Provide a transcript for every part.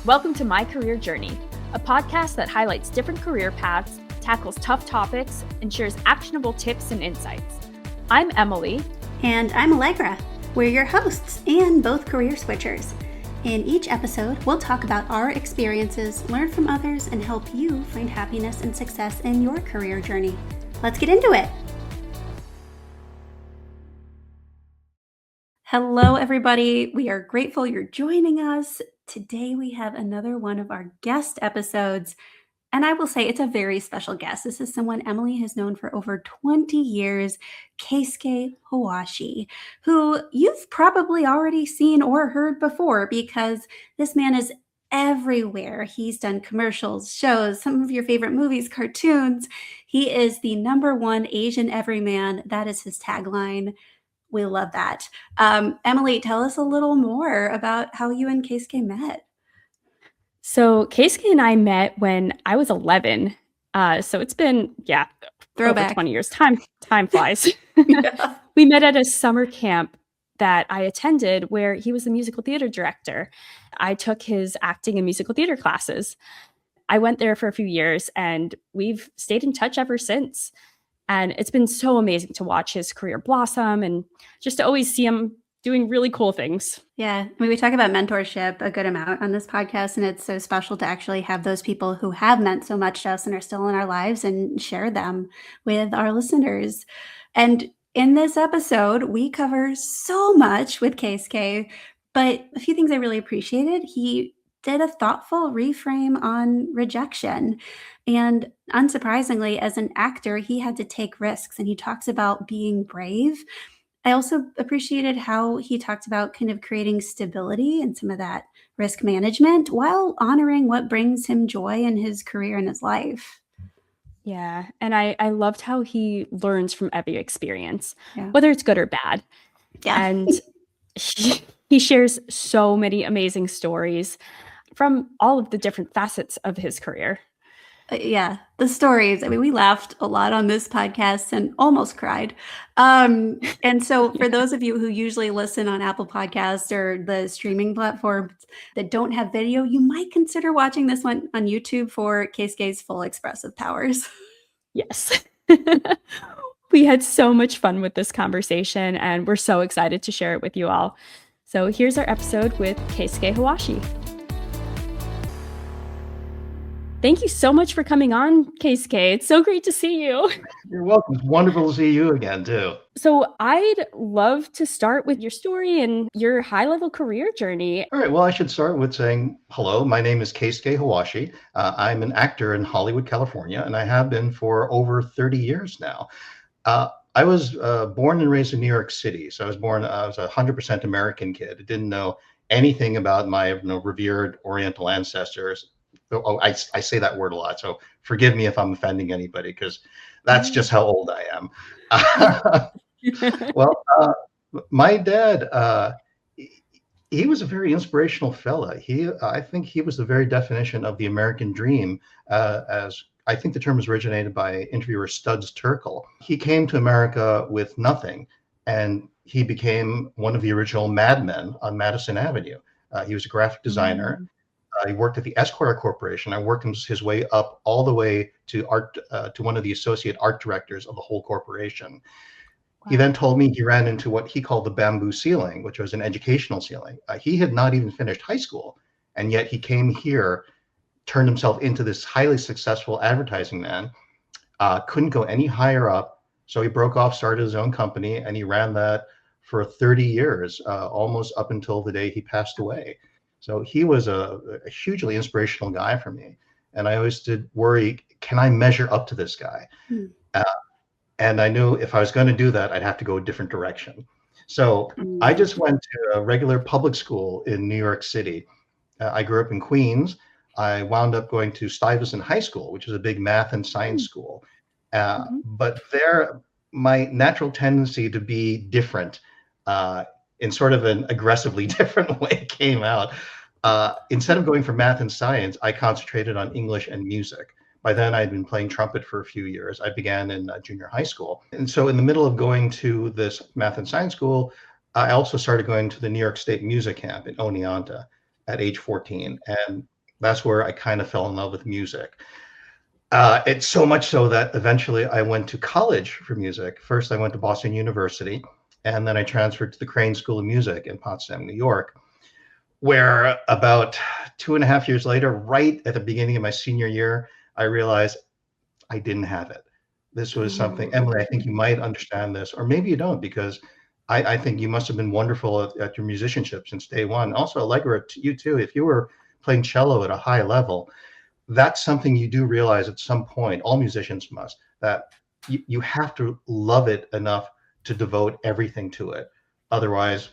Welcome to My Career Journey, a podcast that highlights different career paths, tackles tough topics, and shares actionable tips and insights. I'm Emily. And I'm Allegra. We're your hosts and both career switchers. In each episode, we'll talk about our experiences, learn from others, and help you find happiness and success in your career journey. Let's get into it. Hello, everybody. We are grateful you're joining us. Today, we have another one of our guest episodes. And I will say it's a very special guest. This is someone Emily has known for over 20 years, Keisuke Hawashi, who you've probably already seen or heard before because this man is everywhere. He's done commercials, shows, some of your favorite movies, cartoons. He is the #1 Asian everyman. That is his tagline. We love that. Emily, tell us a little more about how you and Keisuke met. So Keisuke and I met when I was 11. So it's been, Throwback. over 20 years. Time flies. Yeah. We met at a summer camp that I attended where he was the musical theater director. I took his acting and musical theater classes. I went there for a few years and we've stayed in touch ever since. And it's been so amazing to watch his career blossom and just to always see him doing really cool things. Yeah. I mean, we talk about mentorship a good amount on this podcast, and it's so special to actually have those people who have meant so much to us and are still in our lives and share them with our listeners. And in this episode, we cover so much with Keisuke, but a few things I really appreciated. He did a thoughtful reframe on rejection. And unsurprisingly, as an actor, he had to take risks, and he talks about being brave. I also appreciated how he talked about kind of creating stability and some of that risk management while honoring what brings him joy in his career and his life. Yeah. And I loved how he learns from every experience, Yeah. whether it's good or bad. Yeah. And he shares so many amazing stories from all of the different facets of his career. Yeah, the stories. I mean, we laughed a lot on this podcast and almost cried. And so for those of you who usually listen on Apple Podcasts or the streaming platforms that don't have video, you might consider watching this one on YouTube for Keisuke's full expressive powers. Yes. We had so much fun with this conversation, and we're so excited to share it with you all. So here's our episode with Keisuke Hawashi. Thank you so much for coming on, Keisuke. It's so great to see you. You're welcome. It's wonderful to see you again, too. So I'd love to start with your story and your high-level career journey. All right. Well, I should start with saying hello. My name is Keisuke Hawashi. I'm an actor in Hollywood, California, and I have been for over 30 years now. I was born and raised in New York City. So I was a 100% American kid. I didn't know anything about my revered Oriental ancestors. Oh, I say that word a lot, so forgive me if I'm offending anybody, because that's just how old I am. Well, my dad, he was a very inspirational fella. I think he was the very definition of the American dream, as I think the term was originated by interviewer Studs Terkel. He came to America with nothing, and he became one of the original madmen on Madison Avenue. He was a graphic designer. He worked at the Esquire Corporation. I worked his way up all the way to one of the associate art directors of the whole corporation. Wow. He then told me he ran into what he called the bamboo ceiling, which was an educational ceiling. He had not even finished high school, and yet he came here, turned himself into this highly successful advertising man, couldn't go any higher up. So he broke off, started his own company, and he ran that for 30 years, almost up until the day he passed away. So he was a hugely inspirational guy for me. And I always did worry, can I measure up to this guy? And I knew if I was going to do that, I'd have to go a different direction. So I just went to a regular public school in New York City. I grew up in Queens. I wound up going to Stuyvesant High School, which is a big math and science school. But there, my natural tendency to be different in sort of an aggressively different way came out. Instead of going for math and science, I concentrated on English and music. By then, I'd been playing trumpet for a few years. I began in junior high school. And so in the middle of going to this math and science school, I also started going to the New York State Music Camp in Oneonta. at age 14. And that's where I kind of fell in love with music. It's so much so that eventually I went to college for music. First, I went to Boston University, and then I transferred to the Crane School of Music in Potsdam, New York, where about 2.5 years later, right at the beginning of my senior year, I realized I didn't have it. This was something, Emily, I think you might understand this, or maybe you don't, because I think you must have been wonderful at your musicianship since day one. Also, Allegra, you too, if you were playing cello at a high level, that's something you do realize at some point, all musicians must, that you have to love it enough to devote everything to it. Otherwise,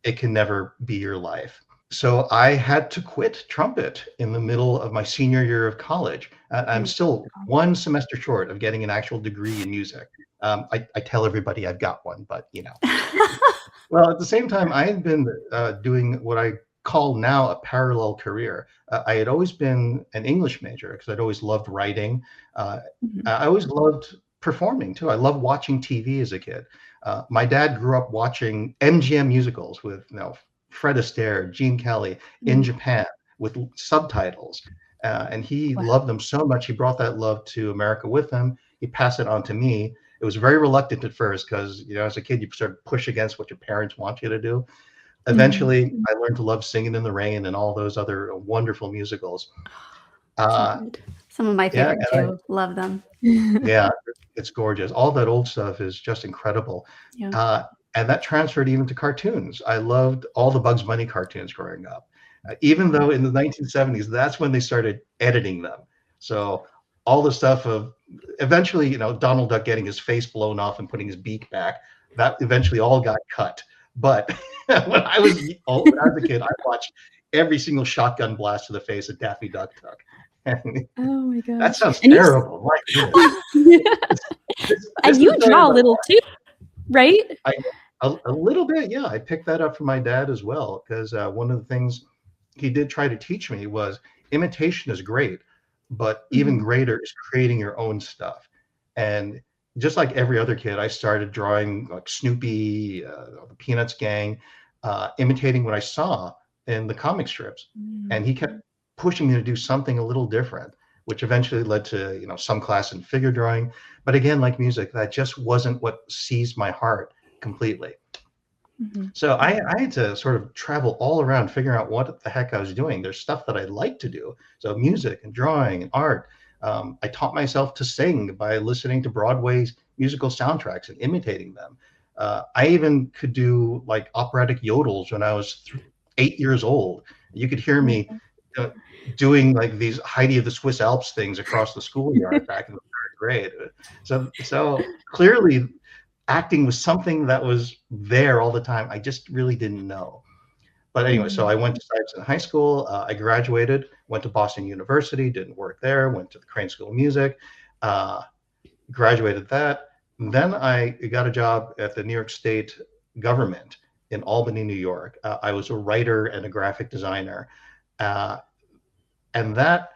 it can never be your life. So I had to quit trumpet in the middle of my senior year of college. I'm still one semester short of getting an actual degree in music. I tell everybody I've got one, but you know. Well, at the same time, I had been doing what I call now a parallel career. I had always been an English major because I'd always loved writing. I always loved performing too. I loved watching TV as a kid. My dad grew up watching MGM musicals with, you know, Fred Astaire, Gene Kelly in Japan with subtitles. And he loved them so much. He brought that love to America with him. He passed it on to me. It was very reluctant at first because, you know, as a kid, you sort of push against what your parents want you to do. Eventually, I learned to love Singing in the Rain and all those other wonderful musicals. Some of my favorite too. Love them. Yeah, it's gorgeous. All that old stuff is just incredible. Yeah. And that transferred even to cartoons. I loved all the Bugs Bunny cartoons growing up, even though in the 1970s, that's when they started editing them. So all the stuff of eventually, you know, Donald Duck getting his face blown off and putting his beak back, that eventually all got cut. But when I was a kid, I watched every single shotgun blast to the face of Daffy Duck took. Oh my gosh. That sounds terrible. And you draw a little too, right? A little bit, yeah. I picked that up from my dad as well, because one of the things he did try to teach me was imitation is great, but even greater is creating your own stuff. And just like every other kid, I started drawing like Snoopy, the Peanuts gang, imitating what I saw in the comic strips. And he kept pushing me to do something a little different, which eventually led to, you know, some class in figure drawing. But again, like music, that just wasn't what seized my heart completely. So I had to sort of travel all around figuring out what the heck I was doing. There's stuff that I like to do. So music and drawing and art. I taught myself to sing by listening to Broadway's musical soundtracks and imitating them. I even could do like operatic yodels when I was 8 years old. You could hear me doing like these Heidi of the Swiss Alps things across the schoolyard back in the 3rd grade. So clearly acting was something that was there all the time. I just really didn't know. But anyway, so I went to Stuyvesant High School. I graduated, went to Boston University, didn't work there, went to the Crane School of Music, graduated that. And then I got a job at the New York State government in Albany, New York. I was a writer and a graphic designer. And that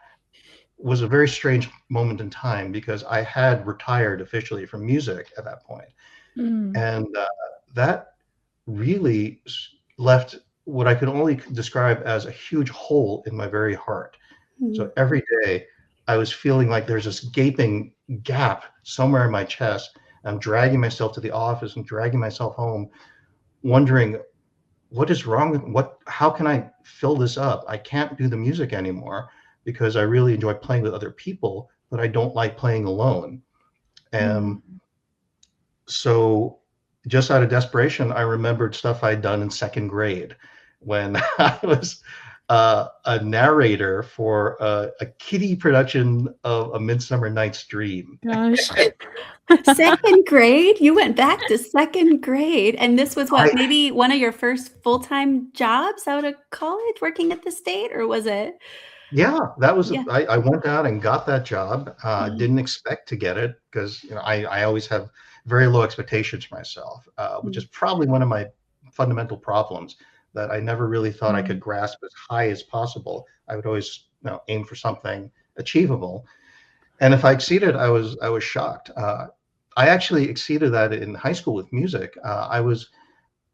was a very strange moment in time because I had retired officially from music at that point. And that really left what I could only describe as a huge hole in my very heart. So every day I was feeling like there's this gaping gap somewhere in my chest. I'm dragging myself to the office and dragging myself home, wondering what is wrong with how can I fill this up? I can't do the music anymore because I really enjoy playing with other people, but I don't like playing alone. And so just out of desperation, I remembered stuff I'd done in 2nd grade when I was a narrator for a kiddie production of A Midsummer Night's Dream. Gosh. 2nd grade? You went back to 2nd grade. And this was what, maybe one of your first full-time jobs out of college working at the state, or was it? Yeah, that was, I went out and got that job. Didn't expect to get it because, you know, I always have very low expectations for myself, which is probably one of my fundamental problems, that I never really thought I could grasp as high as possible. I would always, you know, aim for something achievable. And if I exceeded, I was shocked. I actually exceeded that in high school with music. I was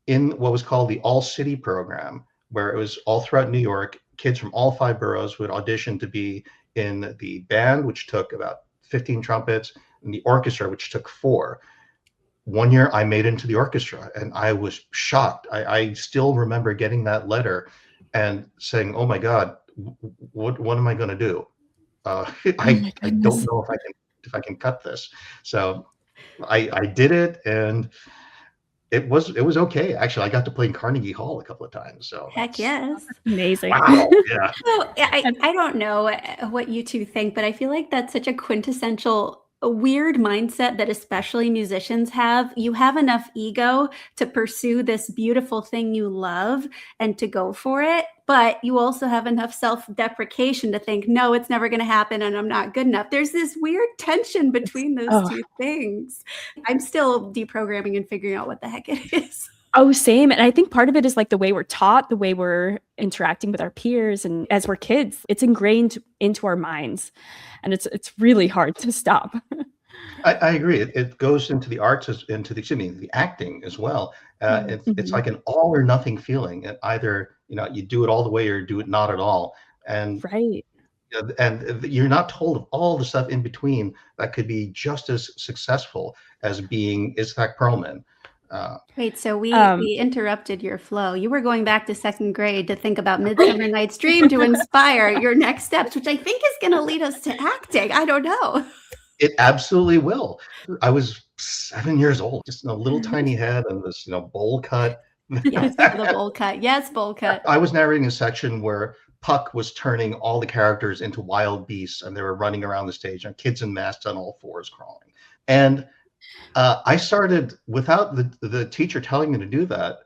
in what was called the All City program, where it was all throughout New York. kids from all 5 boroughs would audition to be in the band, which took about 15 trumpets, and the orchestra, which took 4. One year I made it into the orchestra, and I was shocked. I still remember getting that letter and saying, "Oh my God, what am I going to do? Oh my I don't goodness. know if I can cut this." So I did it, and it was okay. Actually, I got to play in Carnegie Hall a couple of times. So Heck that's yes. Amazing. wow. Yeah. So I don't know what you two think, but I feel like that's such a quintessential a weird mindset that especially musicians have. You have enough ego to pursue this beautiful thing you love and to go for it, but you also have enough self-deprecation to think, no, it's never going to happen and I'm not good enough. There's this weird tension between those Oh, two things. I'm still deprogramming and figuring out what the heck it is. oh, same. And I think part of it is like the way we're taught, the way we're interacting with our peers, and as we're kids, it's ingrained into our minds, and it's really hard to stop. I agree. It goes into the arts, into the acting as well. It's like an all or nothing feeling. Either you do it all the way or do it not at all. And Right. you're not told of all the stuff in between that could be just as successful as being Isaac Perlman. Wait, so we interrupted your flow. You were going back to 2nd grade to think about Midsummer Night's Dream to inspire your next steps, which I think is going to lead us to acting. I don't know. It absolutely will. I was 7 years old, just a little tiny head and this, bowl cut. Yes, the bowl cut. Yes, bowl cut. I was narrating a section where Puck was turning all the characters into wild beasts, and they were running around the stage, and kids in masks on all fours crawling. And I started, without the teacher telling me to do that,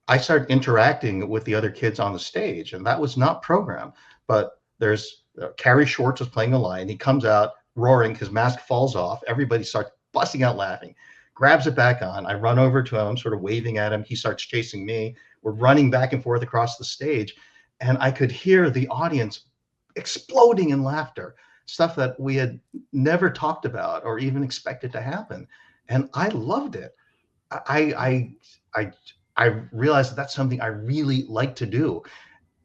I started interacting with the other kids on the stage, and that was not programmed. But there's Carrie Schwartz was playing a line. He comes out roaring, his mask falls off. Everybody starts busting out laughing, grabs it back on. I run over to him, I'm sort of waving at him. He starts chasing me. We're running back and forth across the stage, and I could hear the audience exploding in laughter, stuff that we had never talked about or even expected to happen. And I loved it. I realized that that's something I really like to do.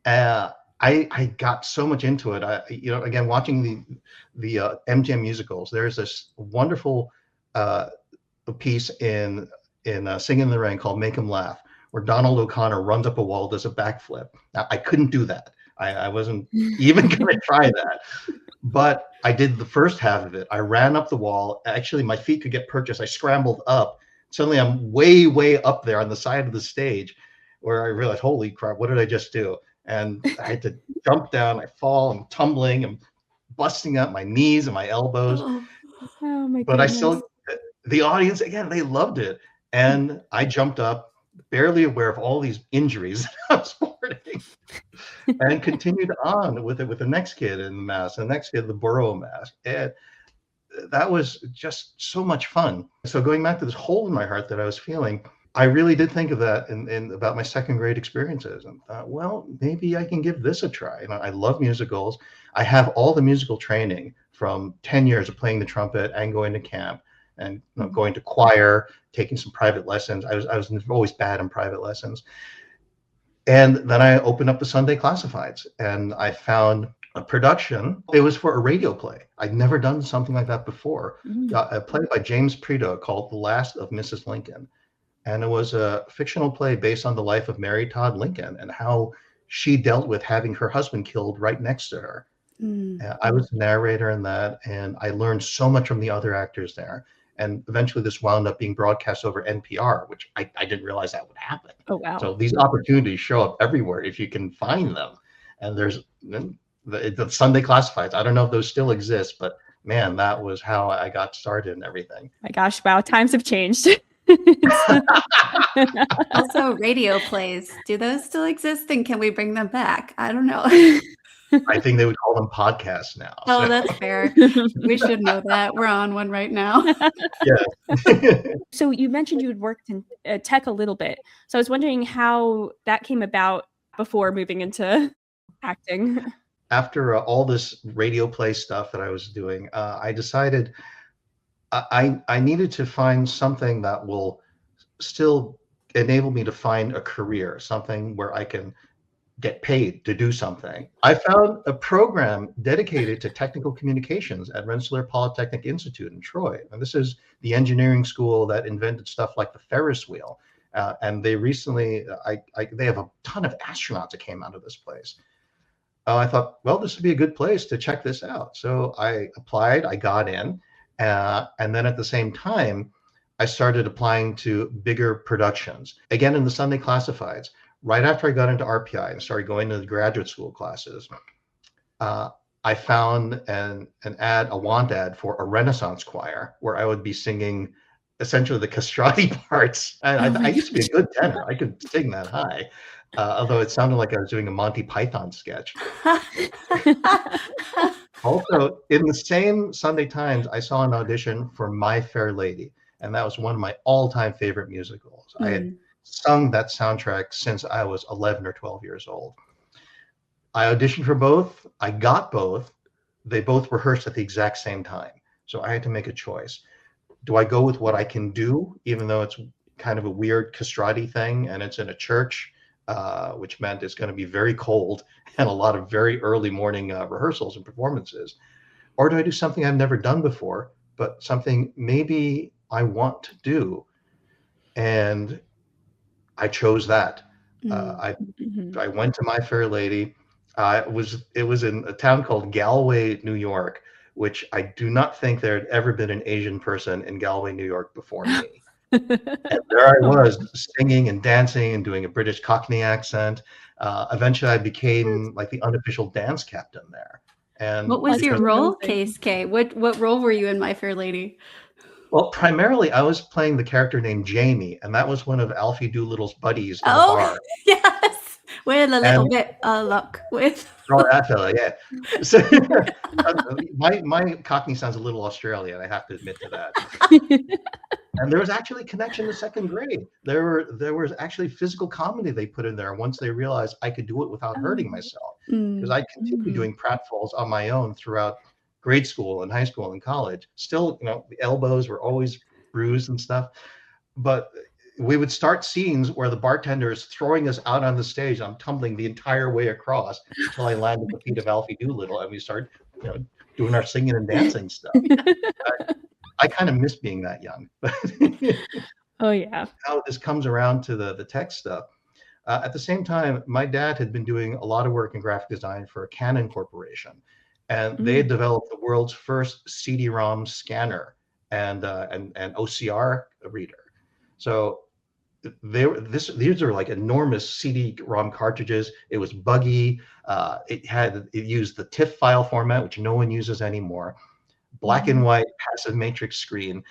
I got so much into it. Again, watching the MGM musicals, there's this wonderful piece in Singing in the Rain called "Make 'Em Laugh," where Donald O'Connor runs up a wall, does a backflip. Now, I couldn't do that. I wasn't even going to try that. But I did the first half of it. I ran up the wall. Actually, my feet could get purchased. I scrambled up. Suddenly, I'm way, way up there on the side of the stage, where I realized, holy crap, what did I just do? And I had to jump down. I fall. I'm tumbling. I'm busting up my knees and my elbows. Oh my But I goodness. still, the audience, again, they loved it. And I jumped up, barely aware of all these injuries that I was sporting, and continued on with it with the next kid in the mask, the next kid, the borough mask. And that was just so much fun. So going back to this hole in my heart that I was feeling, I really did think of that in about my 2nd grade experiences, and thought, well, maybe I can give this a try. I love musicals. I have all the musical training from 10 years of playing the trumpet and going to camp and going to choir, taking some private lessons. I was always bad in private lessons. And then I opened up the Sunday Classifieds, and I found a production. It was for a radio play. I'd never done something like that before. A play by James Prideaux called The Last of Mrs. Lincoln. And it was a fictional play based on the life of Mary Todd Lincoln and how she dealt with having her husband killed right next to her. I was the narrator in that, and I learned so much from the other actors there. And eventually this wound up being broadcast over NPR, which I didn't realize that would happen. Oh, wow. So these opportunities show up everywhere if you can find them. And there's the Sunday Classifieds. I don't know if those still exist, but man, that was how I got started and everything. My gosh, wow, times have changed. Also, radio plays. Do those still exist, and can we bring them back? I don't know. I think they would call them podcasts now. Oh, so. that's fair. We should know that. We're on one right now. Yeah. So you mentioned you had worked in tech a little bit. So I was wondering how that came about before moving into acting. After all this radio play stuff that I was doing, I decided I needed to find something that will still enable me to find a career, something where I can get paid to do something. I found a program dedicated to technical communications at Rensselaer Polytechnic Institute in Troy. And this is the engineering school that invented stuff like the Ferris wheel. And they recently, they have a ton of astronauts that came out of this place. I thought, well, this would be a good place to check this out. So I applied, I got in, and then at the same time, I started applying to bigger productions. Again, in the Sunday classifieds, right after I got into RPI and started going to the graduate school classes, I found a want ad for a Renaissance choir where I would be singing essentially the castrati parts. And I used to be a good tenor. I could sing that high, although it sounded like I was doing a Monty Python sketch. Also, in the same Sunday Times, I saw an audition for My Fair Lady, and that was one of my all-time favorite musicals. I had sung that soundtrack since I was 11 or 12 years old. I auditioned for both. I got both. They both rehearsed at the exact same time. So I had to make a choice. Do I go with what I can do, even though it's kind of a weird castrati thing and it's in a church, which meant it's going to be very cold and a lot of very early morning rehearsals and performances? Or do I do something I've never done before, but something maybe I want to do? And I chose that. I went to My Fair Lady. It was in a town called Galway, New York, which I do not think there had ever been an Asian person in Galway, New York before me. And there I was singing and dancing and doing a British Cockney accent. Eventually I became like the unofficial dance captain there. And what was your role, Keisuke? What role were you in My Fair Lady? Well, primarily I was playing the character named Jamie, and that was one of Alfie Doolittle's buddies in the bar. Yes, with a little bit of luck with. Oh, that fella, yeah. So my Cockney sounds a little Australian, I have to admit to that. And there was actually connection to second grade. There was actually physical comedy they put in there once they realized I could do it without hurting myself. Because I continued doing pratfalls on my own throughout grade school and high school and college. Still, the elbows were always bruised and stuff. But we would start scenes where the bartender is throwing us out on the stage. I'm tumbling the entire way across until I land at the feet of Alfie Doolittle, and we start, doing our singing and dancing stuff. I kind of miss being that young. Oh yeah. How this comes around to the tech stuff. At the same time, my dad had been doing a lot of work in graphic design for Canon Corporation, and they had developed the world's first CD-ROM scanner and OCR reader. So these are like enormous CD-ROM cartridges. It was buggy. It used the TIFF file format, which no one uses anymore. Black and white passive matrix screen.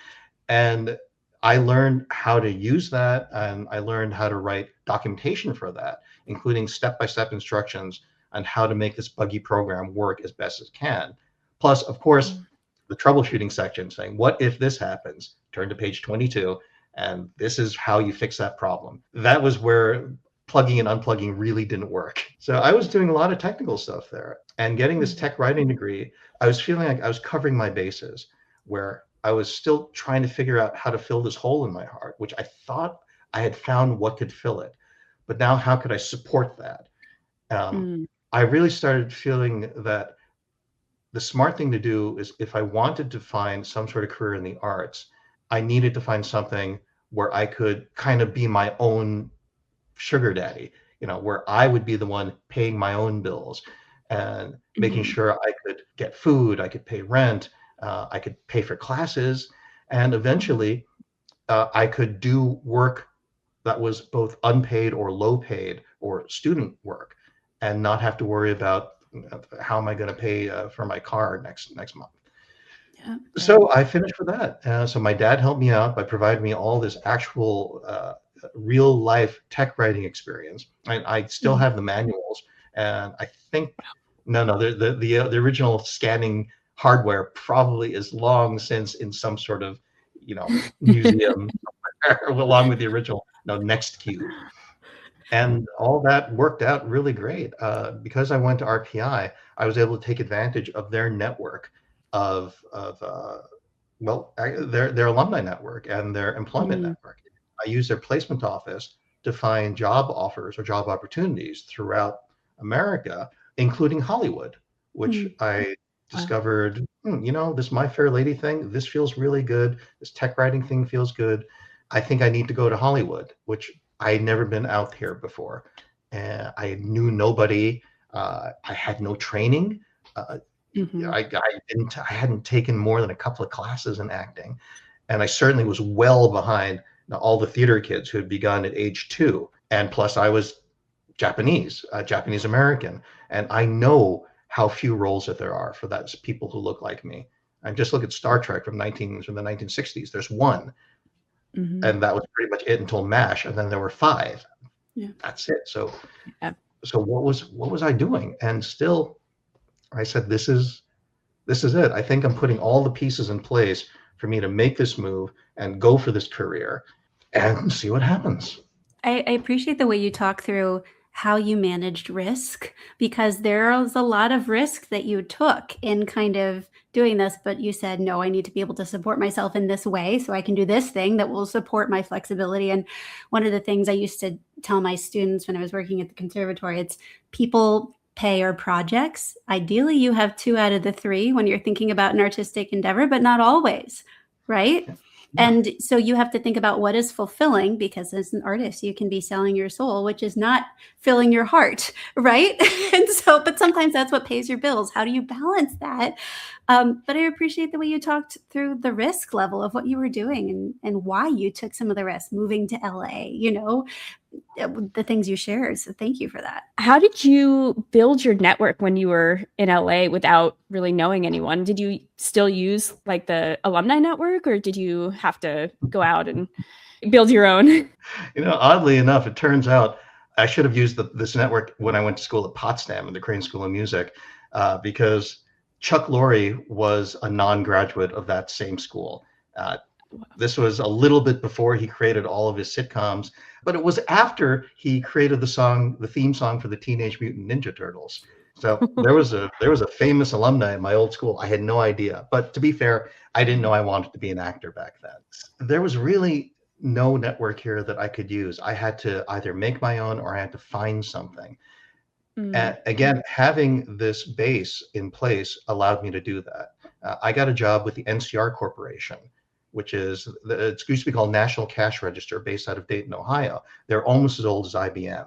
And I learned how to use that, and I learned how to write documentation for that, including step-by-step instructions on how to make this buggy program work as best as can. Plus, of course, the troubleshooting section saying, what if this happens? Turn to page 22, and this is how you fix that problem. That was where plugging and unplugging really didn't work. So I was doing a lot of technical stuff there, and getting this tech writing degree, I was feeling like I was covering my bases, where I was still trying to figure out how to fill this hole in my heart, which I thought I had found what could fill it. But now how could I support that? I really started feeling that the smart thing to do is, if I wanted to find some sort of career in the arts, I needed to find something where I could kind of be my own sugar daddy, where I would be the one paying my own bills and making sure I could get food, I could pay rent, I could pay for classes, and eventually I could do work that was both unpaid or low paid or student work, and not have to worry about how am I going to pay for my car next month. Yeah. So I finished with that. So my dad helped me out by providing me all this actual real life tech writing experience. I still have the manuals, and I think the original scanning hardware probably is long since in some sort of museum along with the original NextCube. And all that worked out really great. Because I went to RPI, I was able to take advantage of their network of their alumni network and their employment network. I used their placement office to find job offers or job opportunities throughout America, including Hollywood, which I discovered, this My Fair Lady thing, this feels really good. This tech writing thing feels good. I think I need to go to Hollywood, which I had never been out here before. And I knew nobody. I had no training. I hadn't taken more than a couple of classes in acting. And I certainly was well behind all the theater kids who had begun at age 2. And plus I was Japanese American. And I know how few roles that there are for that people who look like me. And just look at Star Trek from the 1960s. There's one. And that was pretty much it until MASH. And then there were 5. Yeah. That's it. So what was I doing? And still, I said, this is it. I think I'm putting all the pieces in place for me to make this move and go for this career and see what happens. I appreciate the way you talk through how you managed risk, because there was a lot of risk that you took in kind of doing this, but you said, no, I need to be able to support myself in this way so I can do this thing that will support my flexibility. And one of the things I used to tell my students when I was working at the conservatory, it's people pay our projects. Ideally, you have 2 out of the 3 when you're thinking about an artistic endeavor, but not always, right? Yeah. And so you have to think about what is fulfilling, because as an artist, you can be selling your soul, which is not filling your heart, right? And so, but sometimes that's what pays your bills. How do you balance that? But I appreciate the way you talked through the risk level of what you were doing and why you took some of the risks, moving to LA, the things you shared. So thank you for that. How did you build your network when you were in LA without really knowing anyone? Did you still use like the alumni network, or did you have to go out and build your own? Oddly enough, it turns out I should have used this network when I went to school at Potsdam in the Crane School of Music, because Chuck Lorre was a non-graduate of that same school. This was a little bit before he created all of his sitcoms, but it was after he created the theme song for the Teenage Mutant Ninja Turtles. So there was a famous alumni at my old school. I had no idea, but to be fair, I didn't know I wanted to be an actor back then. There was really no network here that I could use. I had to either make my own or I had to find something. And again, having this base in place allowed me to do that. I got a job with the NCR Corporation, which is, it used to be called National Cash Register, based out of Dayton, Ohio. They're almost as old as IBM.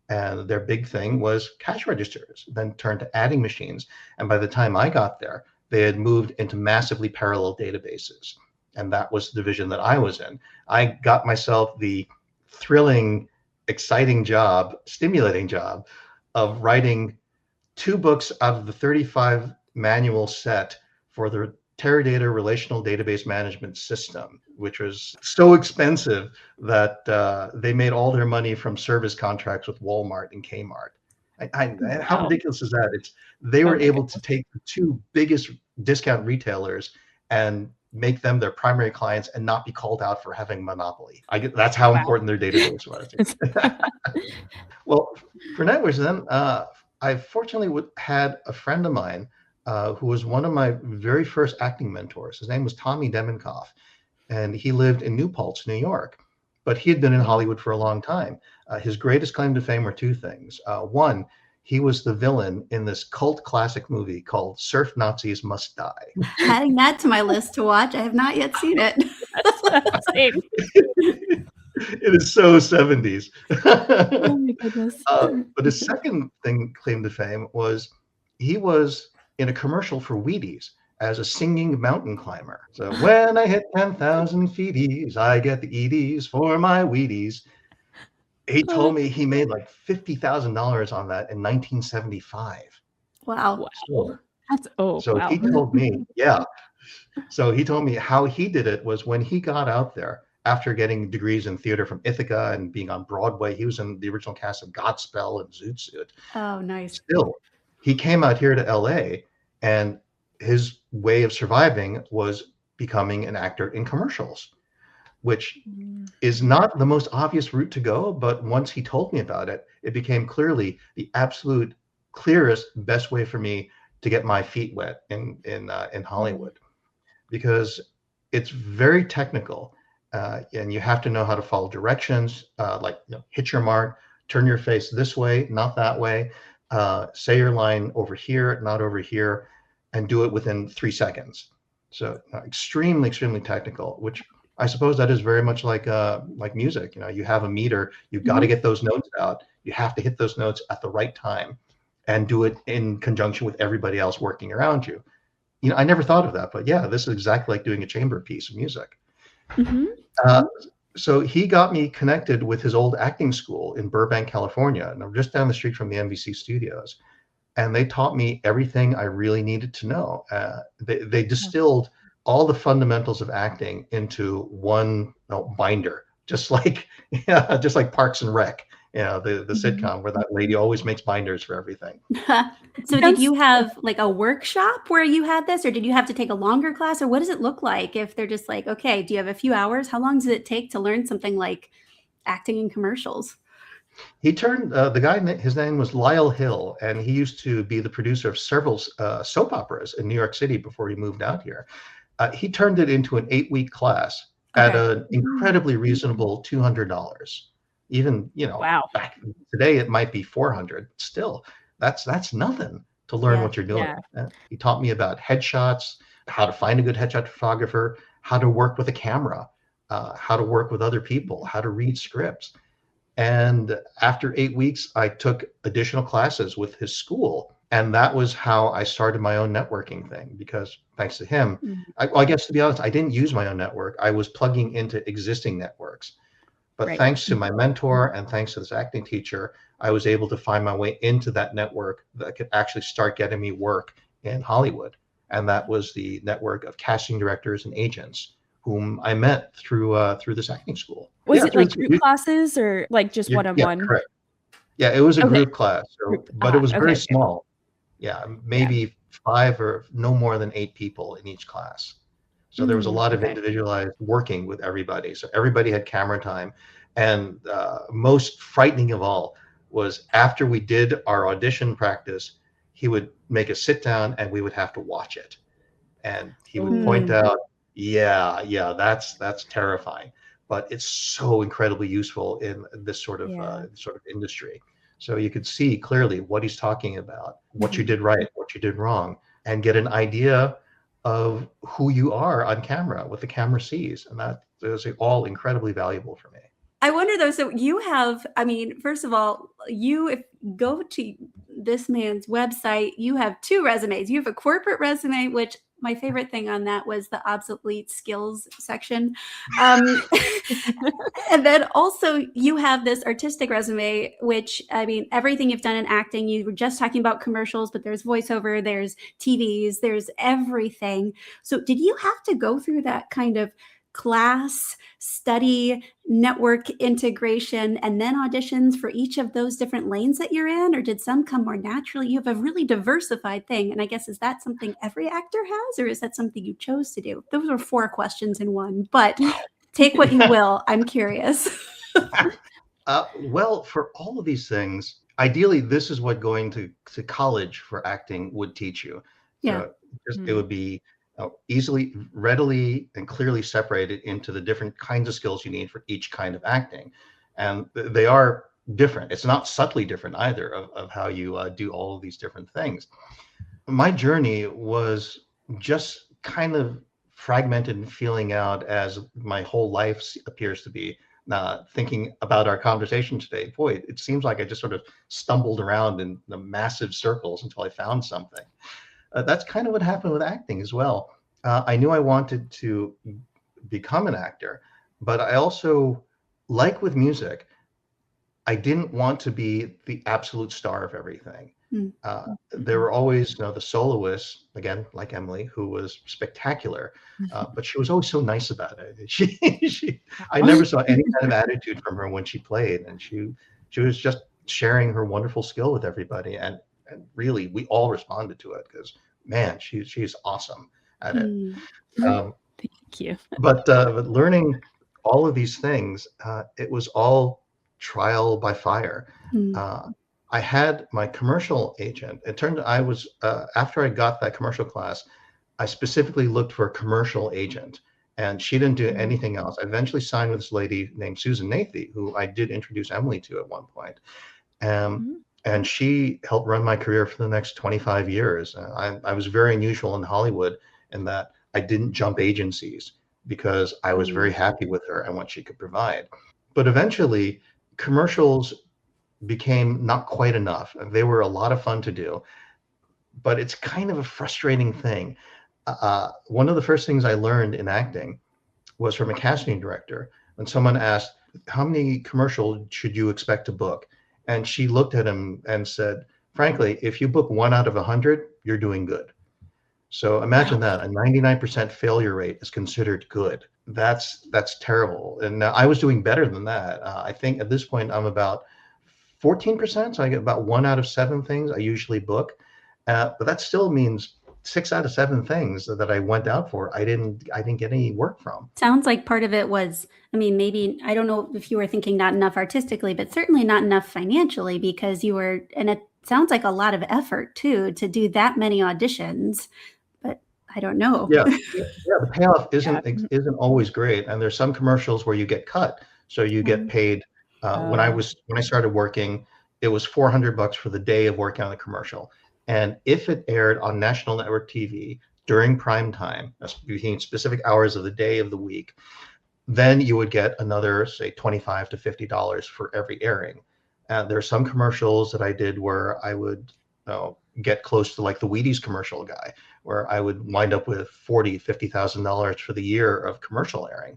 And their big thing was cash registers, then turned to adding machines. And by the time I got there, they had moved into massively parallel databases. And that was the division that I was in. I got myself the thrilling, exciting job, stimulating job of writing 2 books out of the 35 manual set for the Teradata Relational Database Management System, which was so expensive that they made all their money from service contracts with Walmart and Kmart. How ridiculous is that? They were able to take the 2 biggest discount retailers and make them their primary clients and not be called out for having monopoly. That's how important their database was. Well, for networks then, I fortunately had a friend of mine who was one of my very first acting mentors. His name was Tommy Demenkoff, and he lived in New Paltz, New York. But he had been in Hollywood for a long time. His greatest claim to fame were 2 things. One, he was the villain in this cult classic movie called Surf Nazis Must Die. Adding that to my list to watch. I have not yet seen it. It is so 70s. Oh my goodness. But his second claim to fame was he was in a commercial for Wheaties as a singing mountain climber. So when I hit 10,000 feeties, I get the Edie's for my Wheaties. He told me he made like $50,000 on that in 1975. Wow. So he told me, So he told me how he did it was when he got out there after getting degrees in theater from Ithaca and being on Broadway. He was in the original cast of Godspell and Zoot Suit. Oh, nice. Still, he came out here to LA, and his way of surviving was becoming an actor in commercials, which is not the most obvious route to go. But once he told me about it, it became clearly the absolute clearest, best way for me to get my feet wet in Hollywood, because it's very technical, and you have to know how to follow directions, like hit your mark, turn your face this way, not that way. say your line over here, not over here, and do it within 3 seconds. So extremely, extremely technical, which I suppose that is very much like music. You have a meter, you've got to get those notes out. You have to hit those notes at the right time and do it in conjunction with everybody else working around you. I never thought of that, but yeah, this is exactly like doing a chamber piece of music. So he got me connected with his old acting school in Burbank, California, and I'm just down the street from the NBC studios. And they taught me everything I really needed to know. They distilled all the fundamentals of acting into one binder, just like Parks and Rec, the sitcom where that lady always makes binders for everything. So did you have like a workshop where you had this, or did you have to take a longer class, or what does it look like if they're just like, okay, do you have a few hours? How long does it take to learn something like acting in commercials? He turned the guy. His name was Lyle Hill, and he used to be the producer of several soap operas in New York City before he moved out here. He turned it into an 8-week class at an incredibly reasonable $200. Even wow. back today it might be $400. Still, that's nothing to learn what you're doing. He taught me about headshots, how to find a good headshot photographer, how to work with a camera, how to work with other people, how to read scripts. And after 8 weeks, I took additional classes with his school. And that was how I started my own networking thing, because thanks to him, I guess, to be honest, I didn't use my own network. I was plugging into existing networks. But thanks to my mentor and thanks to this acting teacher, I was able to find my way into that network that could actually start getting me work in Hollywood. And that was the network of casting directors and agents whom I met through this acting school. Was it like group classes or like just one-on-one? Yeah, correct. Yeah, it was a group class, but it was very small. Yeah, maybe 5 or no more than 8 people in each class. So there was a lot of individualized working with everybody. So everybody had camera time. And most frightening of all was after we did our audition practice, he would make us sit down and we would have to watch it. And he would point out, that's terrifying, but it's so incredibly useful in this sort of industry. So you could see clearly what he's talking about, what you did right, what you did wrong, and get an idea of who you are on camera, what the camera sees. And that is all incredibly valuable for me. I wonder though, so you have, I mean, first of all, if go to this man's website, you have 2 resumes. You have a corporate resume, which my favorite thing on that was the obsolete skills section. And then also you have this artistic resume, which, I mean, everything you've done in acting, you were just talking about commercials, but there's voiceover, there's TVs, there's everything. So did you have to go through that kind of class, study, network integration, and then auditions for each of those different lanes that you're in? Or did some come more naturally? You have a really diversified thing. And I guess, is that something every actor has, or is that something you chose to do? Those are 4 questions in one, but take what you will. I'm curious. Well, for all of these things, ideally, this is what going to college for acting would teach you. So it would be easily, readily, and clearly separated into the different kinds of skills you need for each kind of acting. And they are different. It's not subtly different either of how you do all of these different things. My journey was just kind of fragmented and feeling out as my whole life appears to be. Thinking about our conversation today, boy, it seems like I just sort of stumbled around in the massive circles until I found something. That's kind of what happened with acting as well. I knew I wanted to become an actor, but I also, like with music, I didn't want to be the absolute star of everything. There were always, the soloists, again, like Emily, who was spectacular, but she was always so nice about it. I never saw any kind of attitude from her when she played, and she was just sharing her wonderful skill with everybody. And really, we all responded to it because, man, she's awesome at it. Thank you. But learning all of these things, it was all trial by fire. I had my commercial agent. It turned out I was, after I got that commercial class, I specifically looked for a commercial agent, and she didn't do anything else. I eventually signed with this lady named Susan Nathy, who I did introduce Emily to at one point. and she helped run my career for the next 25 years. I was very unusual in Hollywood in that I didn't jump agencies because I was very happy with her and what she could provide. But eventually, commercials became not quite enough. They were a lot of fun to do, but it's kind of a frustrating thing. One of the first things I learned in acting was from a casting director when someone asked, "How many commercials should you expect to book?" And she looked at him and said, "Frankly, if you book 1 out of 100, you're doing good." So imagine that a 99% failure rate is considered good. That's terrible. And now I was doing better than that. I think at this point I'm about 14%. So I get about 1 out of 7 things I usually book. But that still means 6 out of 7 things that I went out for, I didn't get any work from. Sounds like part of it was, I mean, maybe, I don't know if you were thinking not enough artistically, but certainly not enough financially, because you were, and it sounds like a lot of effort too, to do that many auditions, but I don't know. Yeah, the payoff isn't always great. And there's some commercials where you get cut. So you get paid, when I started working, it was $400 for the day of working on the commercial. And if it aired on national network TV during prime time, between specific hours of the day of the week, then you would get another, say, $25 to $50 for every airing. There are some commercials that I did where I would get close to like the Wheaties commercial guy, where I would wind up with $40,000, $50,000 for the year of commercial airing.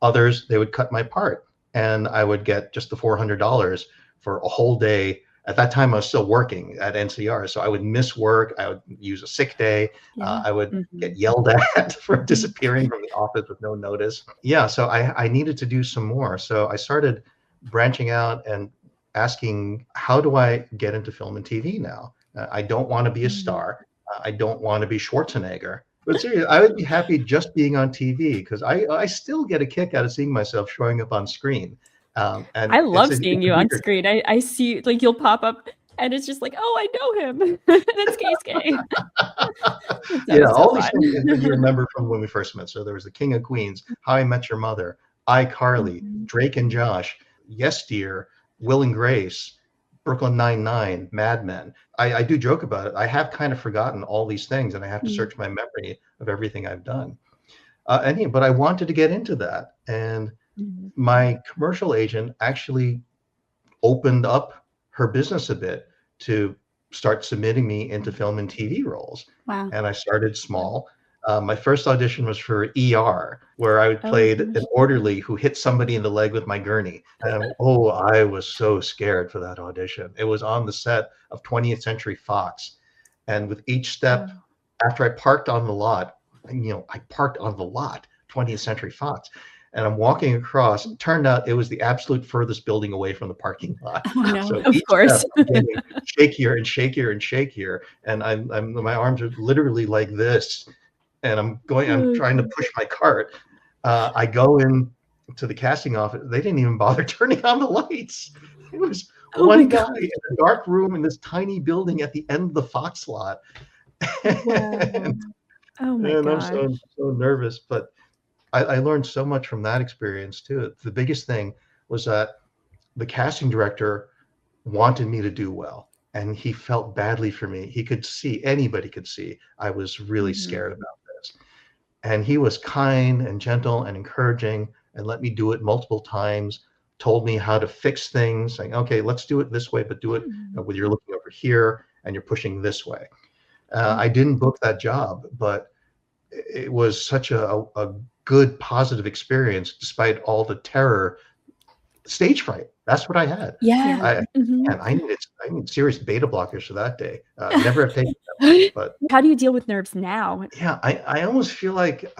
Others, they would cut my part, and I would get just the $400 for a whole day. At that time, I was still working at NCR, so I would miss work. I would use a sick day. I would get yelled at for disappearing from the office with no notice. Yeah, so I needed to do some more. So I started branching out and asking, how do I get into film and TV now? I don't want to be a star. I don't want to be Schwarzenegger. But seriously, I would be happy just being on TV, because I still get a kick out of seeing myself showing up on screen. And I love seeing you on screen. I see, like, you'll pop up and it's just like, oh, I know him. That's Keisuke. Yeah, all these things that you remember from when we first met. So there was The King of Queens, How I Met Your Mother, iCarly, Drake and Josh, Yes Dear, Will and Grace, Brooklyn Nine-Nine, Mad Men. I do joke about it. I have kind of forgotten all these things, and I have to search my memory of everything I've done. But I wanted to get into that. And my commercial agent actually opened up her business a bit to start submitting me into film and TV roles. Wow. And I started small. My first audition was for ER, where I played an orderly who hit somebody in the leg with my gurney. And I was so scared for that audition. It was on the set of 20th Century Fox. And with each step, after I parked on the lot, I parked on the lot, 20th Century Fox, and I'm walking across. It turned out it was the absolute furthest building away from the parking lot. Oh, no. So Of course. I'm getting shakier and shakier and shakier, and my arms are literally like this, and I'm trying to push my cart. I go in to the casting office. They didn't even bother turning on the lights. It was one guy in a dark room in this tiny building at the end of the Fox lot. And I'm so nervous, but I learned so much from that experience too. The biggest thing was that the casting director wanted me to do well, and he felt badly for me. Anybody could see I was really scared about this. And he was kind and gentle and encouraging, and let me do it multiple times, told me how to fix things, saying, okay, let's do it this way, but do it when you're looking over here and you're pushing this way. I didn't book that job, but it was such a good, positive experience, despite all the terror, stage fright. That's what I had. And I needed serious beta blockers for that day. Never have taken them, but how do you deal with nerves now? Yeah, I almost feel like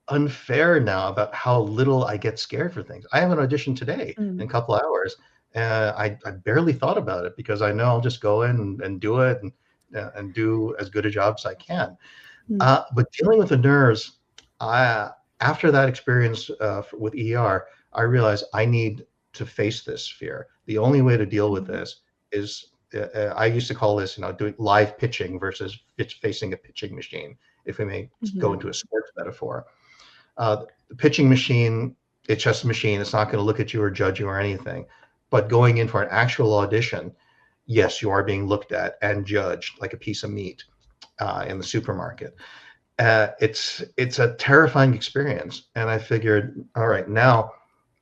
unfair now about how little I get scared for things. I have an audition today in a couple of hours, and I barely thought about it because I know I'll just go in and do it and do as good a job as I can. But dealing with the nerves, after that experience with ER, I realized I need to face this fear. The only way to deal with this is, I used to call this, doing live pitching versus facing a pitching machine, if we may go into a sports metaphor. The pitching machine, it's just a machine. It's not going to look at you or judge you or anything. But going in for an actual audition, yes, you are being looked at and judged like a piece of meat in the supermarket. It's a terrifying experience. And I figured, all right, now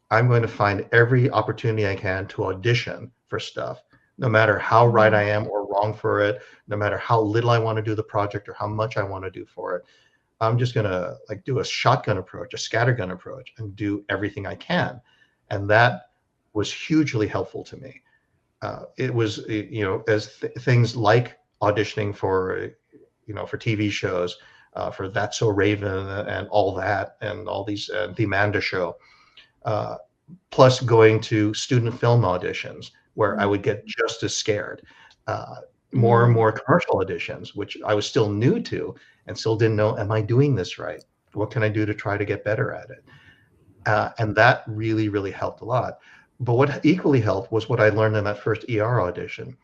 I'm going to find every opportunity I can to audition for stuff, no matter how right I am or wrong for it, no matter how little I want to do the project or how much I want to do for it. I'm just gonna like do a shotgun approach, a scattergun approach, and do everything I can. And that was hugely helpful to me. It was, as things like auditioning for, for TV shows, for That's So Raven and all that, and all these, the Amanda Show, plus going to student film auditions where I would get just as scared. More and more commercial auditions, which I was still new to and still didn't know, am I doing this right? What can I do to try to get better at it? And that really, really helped a lot. But what equally helped was what I learned in that first ER audition,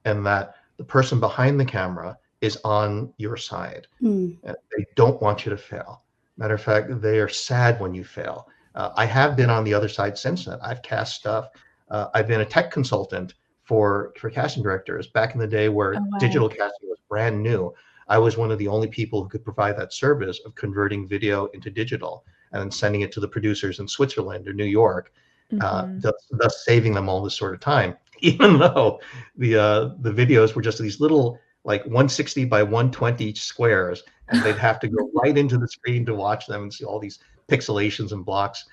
and that the person behind the camera is on your side. They don't want you to fail. Matter of fact, they are sad when you fail. I have been on the other side since then. I've cast stuff. I've been a tech consultant for casting directors back in the day where digital casting was brand new. I was one of the only people who could provide that service of converting video into digital and then sending it to the producers in Switzerland or New York, thus saving them all this sort of time. Even though the videos were just these little like 160 by 120 squares, and they'd have to go right into the screen to watch them and see all these pixelations and blocks.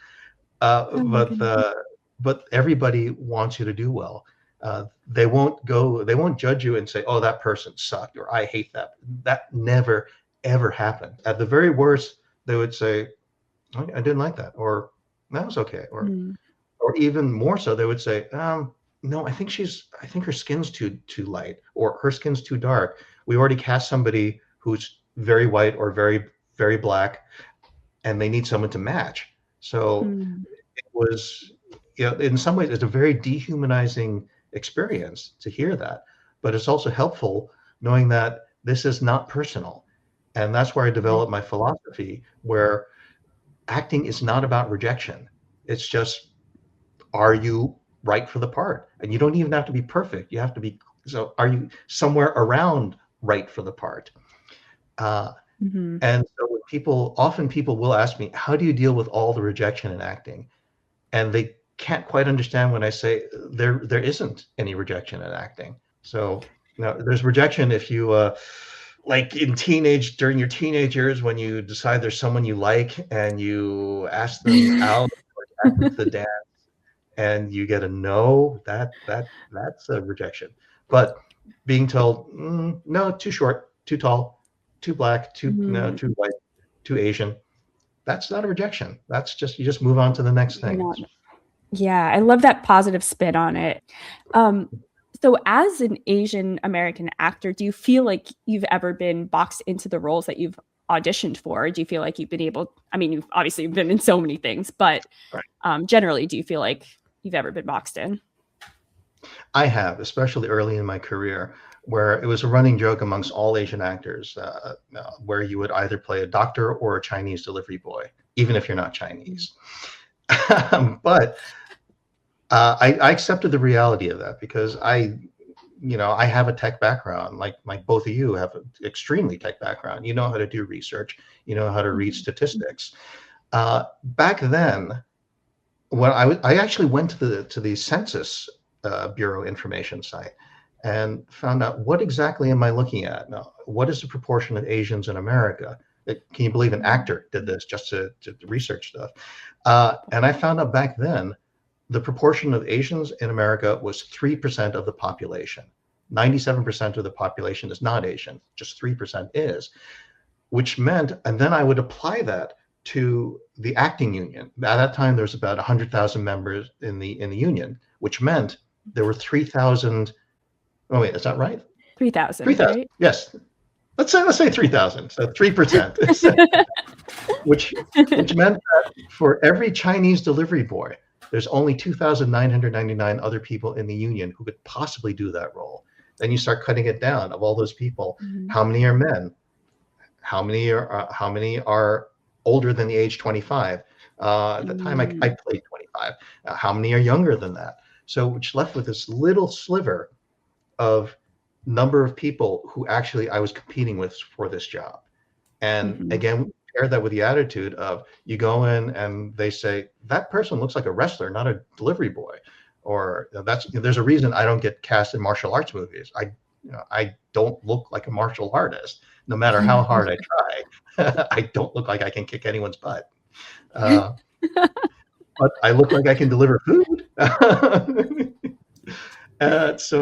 But everybody wants you to do well. They won't judge you and say, oh, that person sucked, or I hate that. That never, ever happened. At the very worst, they would say, oh, I didn't like that, or that was okay. Or even more so, they would say, no, I think her skin's too light, or her skin's too dark. We already cast somebody who's very white or very, very black, and they need someone to match. So it was, in some ways, it's a very dehumanizing experience to hear that, but it's also helpful knowing that this is not personal. And that's where I developed my philosophy, where acting is not about rejection. It's just, are you right for the part? And you don't even have to be perfect. You have to be, so are you somewhere around right for the part? And so often people will ask me, how do you deal with all the rejection in acting? And they can't quite understand when I say there isn't any rejection in acting. So there's rejection if you like during your teenage years, when you decide there's someone you like and you ask them out or ask them to the dance and you get a no, that's a rejection. But being told, no, too short, too tall, too black, too white, too Asian, that's not a rejection. That's just, you just move on to the next thing. Yeah, I love that positive spin on it. So as an Asian American actor, do you feel like you've ever been boxed into the roles that you've auditioned for? Or do you feel like you've been able, I mean, you've obviously been in so many things, but generally, do you feel like you've ever been boxed in? I have, especially early in my career, where it was a running joke amongst all Asian actors, where you would either play a doctor or a Chinese delivery boy, even if you're not Chinese. But I accepted the reality of that, because I have a tech background, like both of you have an extremely tech background. You know how to do research, you know how to read statistics. Back then, when I actually went to the Census Bureau information site and found out, what exactly am I looking at now? What is the proportion of Asians in America? Can you believe an actor did this just to research stuff? And I found out back then, the proportion of Asians in America was 3% of the population. 97% of the population is not Asian, just 3% is, which meant, and then I would apply that to the acting union. At that time, there was about 100,000 members in the union, which meant there were 3,000. Oh wait, is that right? 3,000. 3,000. Right? Yes. Let's say 3,000. So 3%, which meant that for every Chinese delivery boy, there's only 2,999 other people in the union who could possibly do that role. Then you start cutting it down. Of all those people, how many are men? How many are older than the age 25? At the time I played 25. How many are younger than that? So which left with this little sliver of number of people who actually I was competing with for this job. And Mhm. again, pair that with the attitude of you go in and they say, that person looks like a wrestler, not a delivery boy. Or there's a reason I don't get cast in martial arts movies. I don't look like a martial artist, no matter how hard I try. I don't look like I can kick anyone's butt. But I look like I can deliver food. So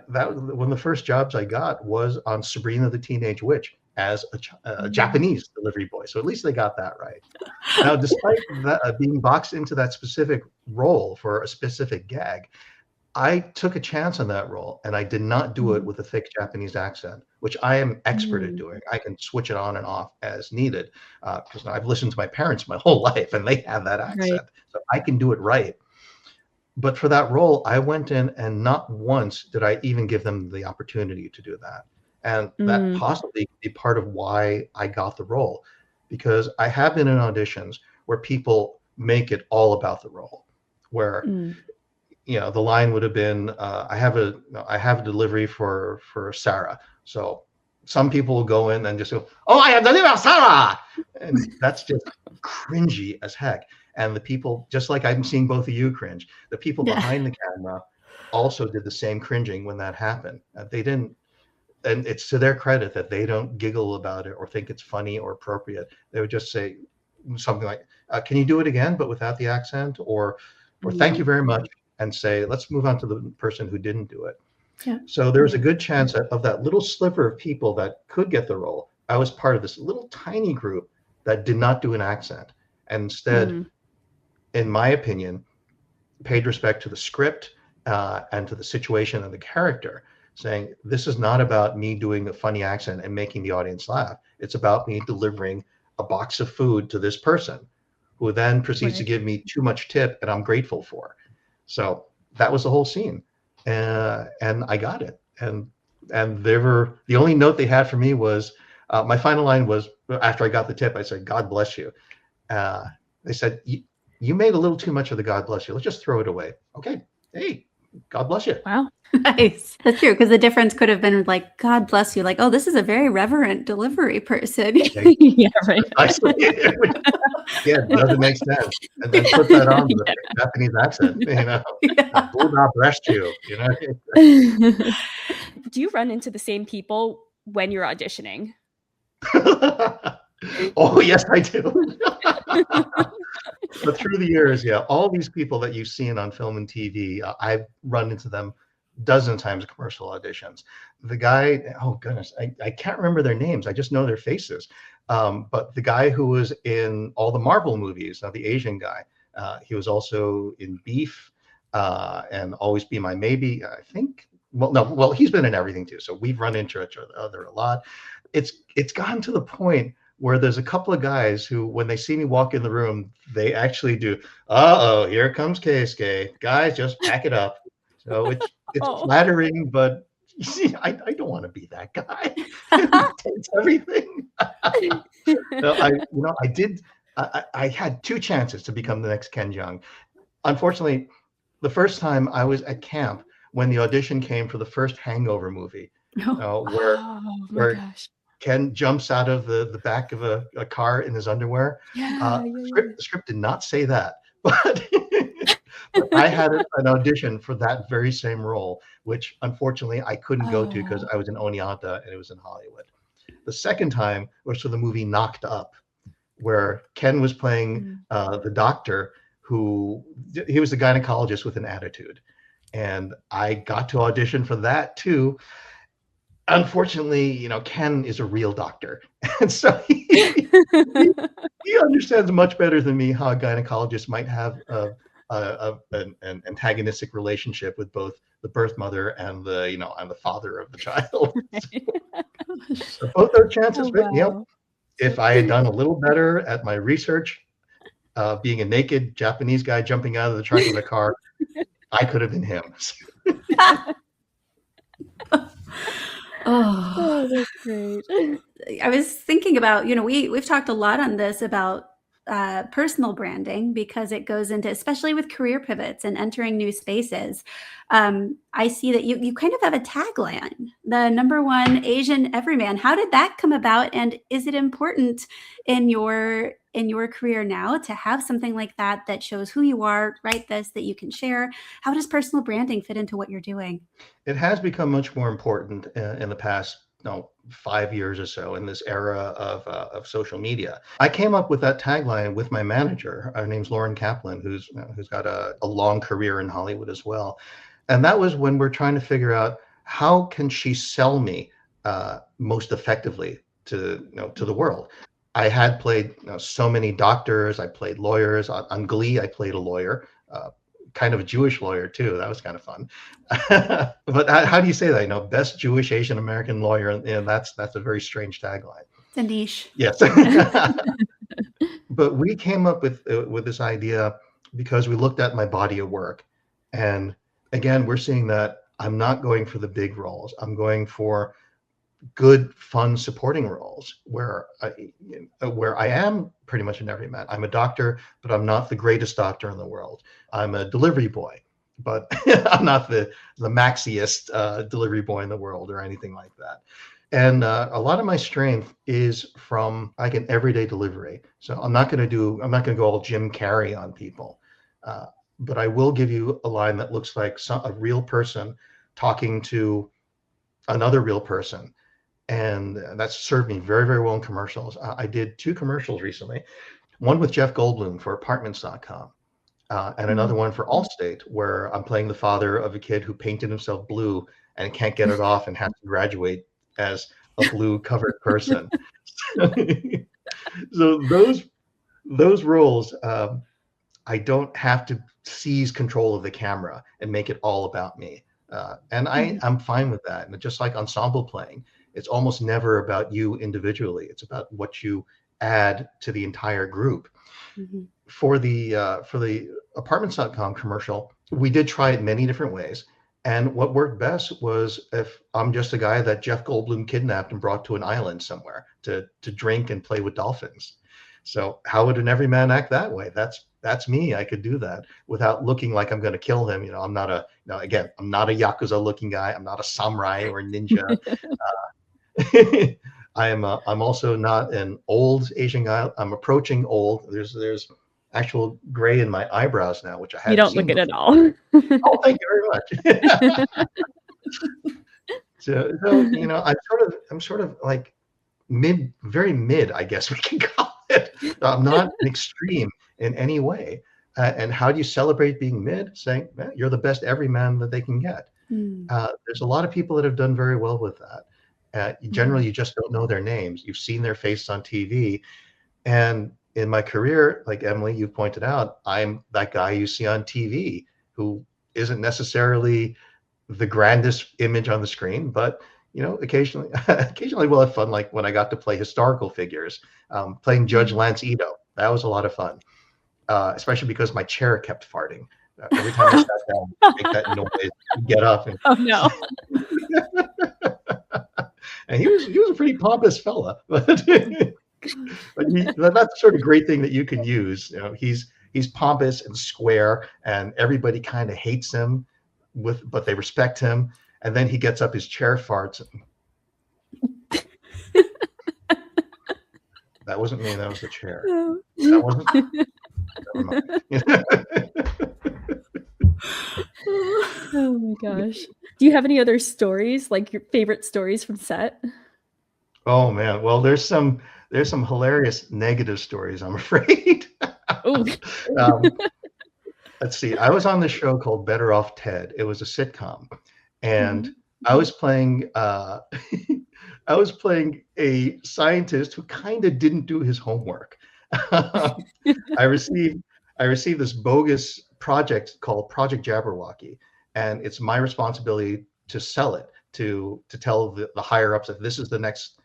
one of the first jobs I got was on Sabrina the Teenage Witch as a Japanese delivery boy. So at least they got that right. Now, despite that, being boxed into that specific role for a specific gag, I took a chance on that role, and I did not do it with a thick Japanese accent, which I am expert at doing. I can switch it on and off as needed because I've listened to my parents my whole life, and they have that accent. Right. So I can do it right. But for that role, I went in and not once did I even give them the opportunity to do that. And that possibly could be part of why I got the role, because I have been in auditions where people make it all about the role, where the line would have been, I have a delivery for Sarah. So some people will go in and just go, oh, I have delivered Sarah. And that's just cringy as heck. And the people, just like I'm seeing both of you cringe, the people behind the camera also did the same cringing when that happened. They didn't, and it's to their credit that they don't giggle about it or think it's funny or appropriate. They would just say something like, can you do it again, but without the accent? Or thank you very much, and say, let's move on to the person who didn't do it. Yeah. So there was a good chance of that little sliver of people that could get the role. I was part of this little tiny group that did not do an accent, and instead, in my opinion, paid respect to the script and to the situation and the character, saying, this is not about me doing a funny accent and making the audience laugh. It's about me delivering a box of food to this person who then proceeds to give me too much tip, and I'm grateful for. So that was the whole scene. And I got it. And the only note they had for me was, my final line was, after I got the tip, I said, God bless you. They said, you made a little too much of the God bless you. Let's just throw it away. Okay. Hey, God bless you. Wow. Nice. That's true. Because the difference could have been like, God bless you. Like, oh, this is a very reverent delivery person. Yeah, right. Yeah, it doesn't make sense. And then put that on with a Japanese accent, God bless you, Do you run into the same people when you're auditioning? Oh, yes, I do. But through the years, all these people that you've seen on film and TV, I've run into them dozen times at commercial auditions. The guy, oh goodness, I can't remember their names. I just know their faces. But the guy who was in all the Marvel movies, the Asian guy, he was also in Beef and Always Be My Maybe, I think. Well, he's been in everything too. So we've run into each other a lot. It's gotten to the point where there's a couple of guys who, when they see me walk in the room, they actually do, uh-oh, here comes Keisuke. Guys, just pack it up. So it's flattering, but you see, I don't want to be that guy. Takes everything. I had two chances to become the next Ken Jeong. Unfortunately, the first time I was at camp when the audition came for the first Hangover movie, where gosh. Ken jumps out of the back of a car in his underwear. The script did not say that, but I had an audition for that very same role, which unfortunately I couldn't go to because I was in Oneonta and it was in Hollywood. The second time was for the movie Knocked Up, where Ken was playing the doctor he was the gynecologist with an attitude. And I got to audition for that too. Unfortunately, Ken is a real doctor. And so he understands much better than me how a gynecologist might have an antagonistic relationship with both the birth mother and the father of the child. So both those chances, if I had done a little better at my research, being a naked Japanese guy jumping out of the trunk of a car, I could have been him. Oh, that's great. I was thinking about, we've talked a lot on this about personal branding, because it goes into, especially with career pivots and entering new spaces. I see that you kind of have a tagline, the #1 Asian everyman. How did that come about? And is it important in your career now to have something like that that shows who you are, write this, that you can share? How does personal branding fit into what you're doing? It has become much more important in the past 5 years or so in this era of social media. I came up with that tagline with my manager. Her name's Lauren Kaplan, who's got a long career in Hollywood as well. And that was when we're trying to figure out how can she sell me most effectively to the world. I had played so many doctors. I played lawyers on Glee. I played a lawyer, kind of a Jewish lawyer too. That was kind of fun. But how do you say that? Best Jewish Asian American lawyer. That's a very strange tagline. It's a niche. Yes. But we came up with this idea because we looked at my body of work, and again, we're seeing that I'm not going for the big roles. I'm going for good, fun supporting roles where I am pretty much an everyman. I'm a doctor, but I'm not the greatest doctor in the world. I'm a delivery boy, but I'm not the maxiest delivery boy in the world or anything like that. And a lot of my strength is from like an everyday delivery. So I'm not going to go all Jim Carrey on people, but I will give you a line that looks like a real person talking to another real person. And that's served me very, very well in commercials. I did 2 commercials recently, one with Jeff Goldblum for apartments.com, and another one for Allstate, where I'm playing the father of a kid who painted himself blue and can't get it off and has to graduate as a blue covered person. So those roles, I don't have to seize control of the camera and make it all about me. And I'm fine with that. And just like ensemble playing, it's almost never about you individually. It's about what you add to the entire group. Mm-hmm. For the apartments.com commercial, we did try it many different ways. And what worked best was if I'm just a guy that Jeff Goldblum kidnapped and brought to an island somewhere to drink and play with dolphins. So how would an everyman act that way? That's me. I could do that without looking like I'm going to kill him. I'm not I'm not a Yakuza looking guy. I'm not a samurai or a ninja. I'm also not an old Asian guy. I'm approaching old. There's actual gray in my eyebrows now, which I hadn't seen. You don't look it at all. Oh, thank you very much. so I'm sort of like very mid, I guess we can call it. I'm not an extreme in any way. And how do you celebrate being mid? Saying, man, you're the best everyman that they can get. There's a lot of people that have done very well with that. Generally, you just don't know their names. You've seen their face on TV. And in my career, like Emily, you pointed out, I'm that guy you see on TV who isn't necessarily the grandest image on the screen, but occasionally we'll have fun. Like when I got to play historical figures, playing Judge Lance Ito, that was a lot of fun, especially because my chair kept farting. Every time I sat down, I make that noise, get up. And, oh no! And he was a pretty pompous fella, but that's the sort of great thing that you can use. He's pompous and square, and everybody kind of hates him, but they respect him. And then he gets up his chair, farts. That wasn't me. That was the chair. That wasn't. Never mind. Oh my gosh. Do you have any other stories, like your favorite stories from set? Oh man. Well, there's some hilarious negative stories, I'm afraid. Let's see. I was on this show called Better Off Ted. It was a sitcom, and I was playing I was playing a scientist who kind of didn't do his homework. I received this bogus project called Project Jabberwocky, and it's my responsibility to sell it, to tell the higher ups that this is the next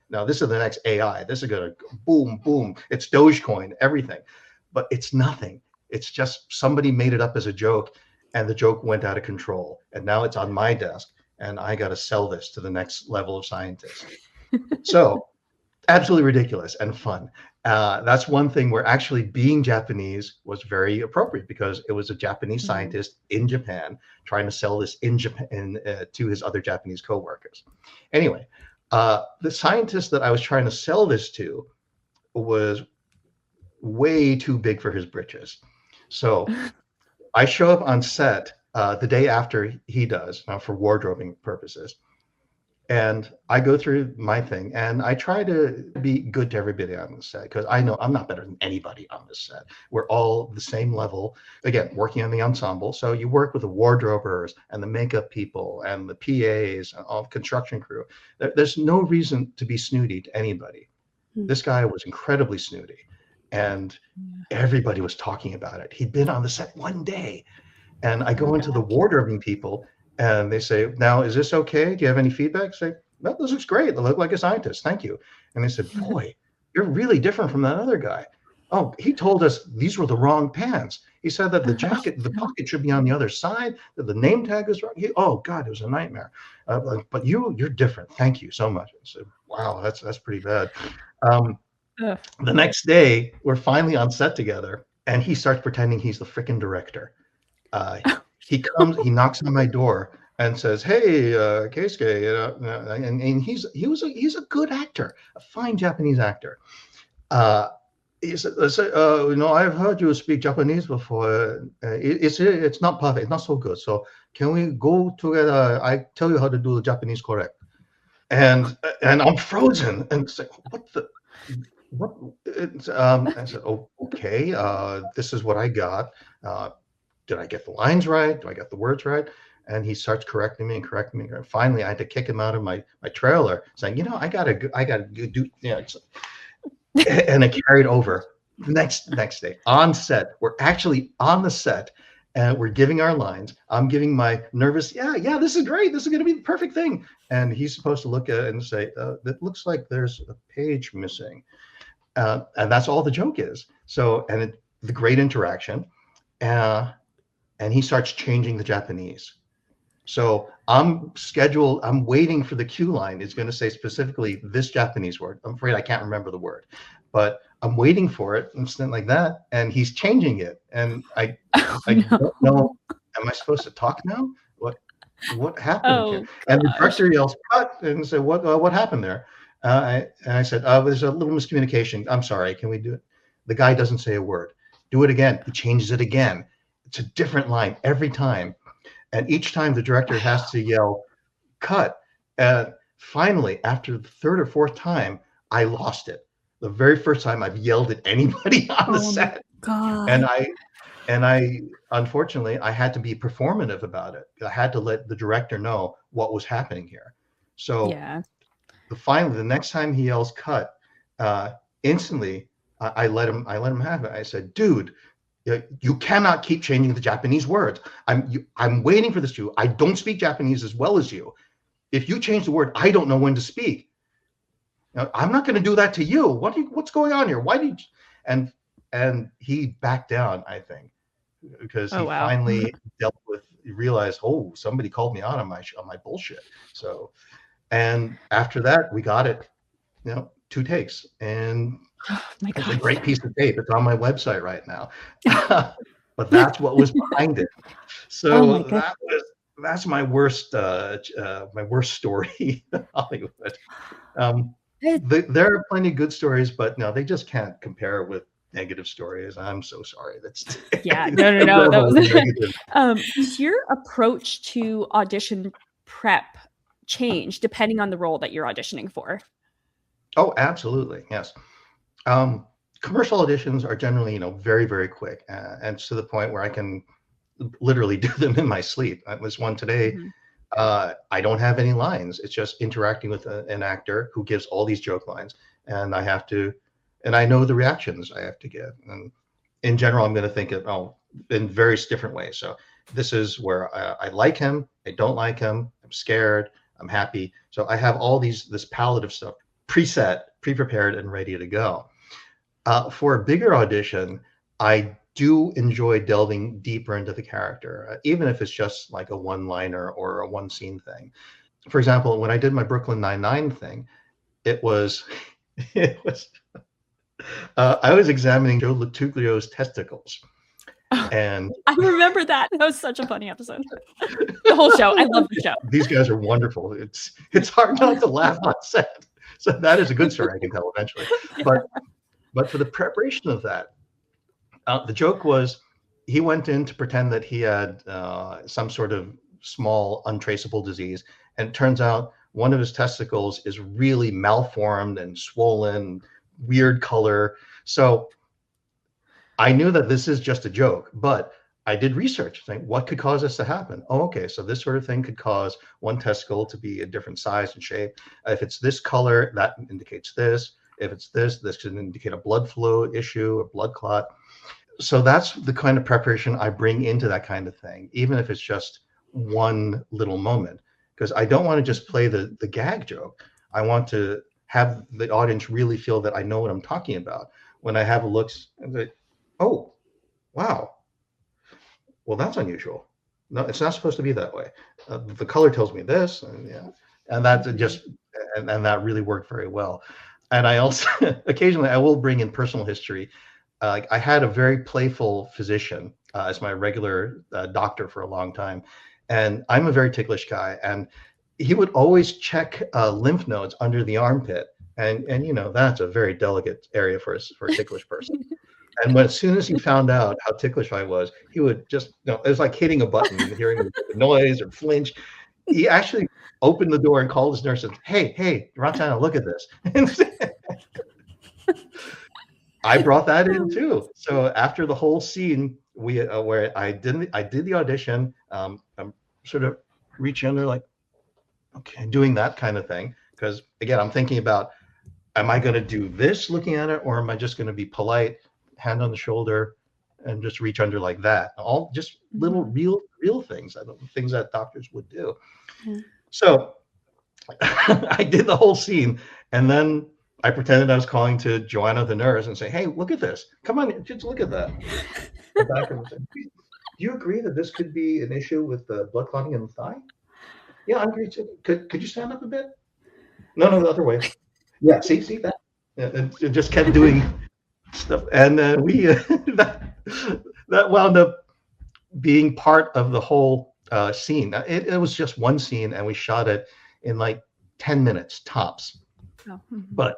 AI. This is gonna boom, boom. It's Dogecoin, everything, but it's nothing. It's just somebody made it up as a joke, and the joke went out of control, and now it's on my desk, and I got to sell this to the next level of scientists. So absolutely ridiculous and fun. That's one thing where actually being Japanese was very appropriate because it was a Japanese scientist in Japan trying to sell this in Japan to his other Japanese coworkers. Anyway, the scientist that I was trying to sell this to was way too big for his britches. So I show up on set the day after he does, for wardrobing purposes. And I go through my thing and I try to be good to everybody on the set because I know I'm not better than anybody on this set. We're all the same level. Again, working on the ensemble. So you work with the wardrobers and the makeup people and the PAs and all the construction crew. There's no reason to be snooty to anybody. This guy was incredibly snooty and everybody was talking about it. He'd been on the set one day. And I go into the wardrobing people and they say, now, is this okay? Do you have any feedback? I say, no, this looks great. They look like a scientist. Thank you. And they said, boy, you're really different from that other guy. Oh, he told us these were the wrong pants. He said that the pocket should be on the other side, that the name tag is wrong. Oh, God, it was a nightmare. But you're different. Thank you so much. I said, wow, that's pretty bad. The next day, we're finally on set together, and he starts pretending he's the freaking director. He comes, he knocks on my door and says, "Hey, Keisuke," and he's a good actor, a fine Japanese actor. He said, I've heard you speak Japanese before. It's not perfect, it's not so good. So can we go together? I tell you how to do the Japanese correct." And I'm frozen and say, what? I said, "Oh, okay. This is what I got. Did I get the lines right? Do I get the words right?" And he starts correcting me. And finally, I had to kick him out of my trailer, saying, I gotta do. And it carried over. Next day on set, we're actually on the set, and we're giving our lines. I'm giving my nervous, yeah, this is great. This is gonna be the perfect thing. And he's supposed to look at it and say, "It looks like there's a page missing," and that's all the joke is. So, and the great interaction. And he starts changing the Japanese. So I'm waiting for the cue line. It's going to say specifically this Japanese word. I'm afraid I can't remember the word, but I'm waiting for it, instant like that. And he's changing it. And I don't know, am I supposed to talk now? What happened here? And the director yells, "Cut," and said, what happened there? And I said, there's a little miscommunication. I'm sorry, can we do it? The guy doesn't say a word. Do it again. He changes it again. It's a different line every time. And each time the director has to yell, "Cut." And finally, after the third or fourth time, I lost it. The very first time I've yelled at anybody on the set. God. And I unfortunately, I had to be performative about it. I had to let the director know what was happening here. So finally, the next time he yells "cut," instantly I let him have it. I said, "Dude, you cannot keep changing the Japanese words. I'm waiting for this. I don't speak Japanese as well as you. If you change the word, I don't know when to speak. Now, I'm not going to do that to you. What's going on here? Why did you?" And he backed down, I think, because he finally realized, oh, somebody called me out on my bullshit. So, and after that, we got it, 2 takes, and it's a great piece of tape. It's on my website right now. But that's what was behind it. So that's my worst story in Hollywood. There are plenty of good stories, but no, they just can't compare with negative stories. I'm so sorry. That's no. Does your approach to audition prep change depending on the role that you're auditioning for? Oh, absolutely. Yes. Commercial auditions are generally, very, very quick, and to the point where I can literally do them in my sleep. I was one today. I don't have any lines. It's just interacting with an actor who gives all these joke lines, and I know the reactions I have to give. And in general, I'm going to think of in various different ways. So this is where I like him, I don't like him, I'm scared, I'm happy. So I have all this palette of stuff preset, pre-prepared, and ready to go. For a bigger audition, I do enjoy delving deeper into the character, even if it's just like a one-liner or a one-scene thing. For example, when I did my Brooklyn Nine-Nine thing, it was It was. I was examining Joe Latuglio's testicles, and I remember that. That was such a funny episode. The whole show. I love the show. These guys are wonderful. It's hard not to laugh on set. So that is a good story I can tell eventually. Yeah. But for the preparation of that, the joke was he went in to pretend that he had some sort of small untraceable disease, and it turns out one of his testicles is really malformed and swollen, weird color. So I knew that this is just a joke, but I did research saying what could cause this to happen. Oh, okay, so this sort of thing could cause one testicle to be a different size and shape. If it's this color, that indicates this. If it's this could indicate a blood flow issue, a blood clot. So that's the kind of preparation I bring into that kind of thing, even if it's just one little moment, because I don't want to just play the gag joke. I want to have the audience really feel that I know what I'm talking about. When I have a look and say, oh, wow, well, that's unusual. No, it's not supposed to be that way. The color tells me this, and that just and that really worked very well. And I also occasionally I will bring in personal history. I had a very playful physician as my regular doctor for a long time, and I'm a very ticklish guy, and he would always check lymph nodes under the armpit, and that's a very delicate area for a ticklish person. And as soon as he found out how ticklish I was, he would just, it was like hitting a button, hearing the noise or flinch. He actually opened the door and called his nurse and, hey, Roxana, look at this. I brought that in too. So after the whole scene, where I did the audition, I'm sort of reaching under like, okay, doing that kind of thing. Because again, I'm thinking about, am I going to do this looking at it, or am I just going to be polite, hand on the shoulder, and just reach under like that? All just little real things, things that doctors would do. Mm-hmm. So I did the whole scene, and then I pretended I was calling to Joanna, the nurse, and say, hey, look at this. Come on, just look at that. Do you agree that this could be an issue with the blood clotting in the thigh? Yeah, I agree too. Could you stand up a bit? No, the other way. Yeah, see that? Yeah, and it just kept doing stuff, and we that wound up being part of the whole scene. It was just one scene, and we shot it in like 10 minutes tops. Oh. Mm-hmm. But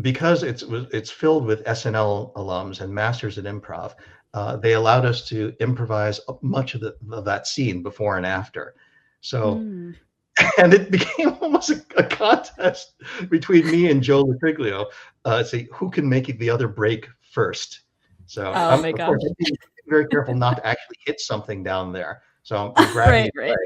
because it's filled with SNL alums and masters at improv, they allowed us to improvise much of that scene before and after. So. And it became almost a contest between me and Joe Latriglio, see who can make the other break first. So I'm being very careful not to actually hit something down there. So I'm grabbing it.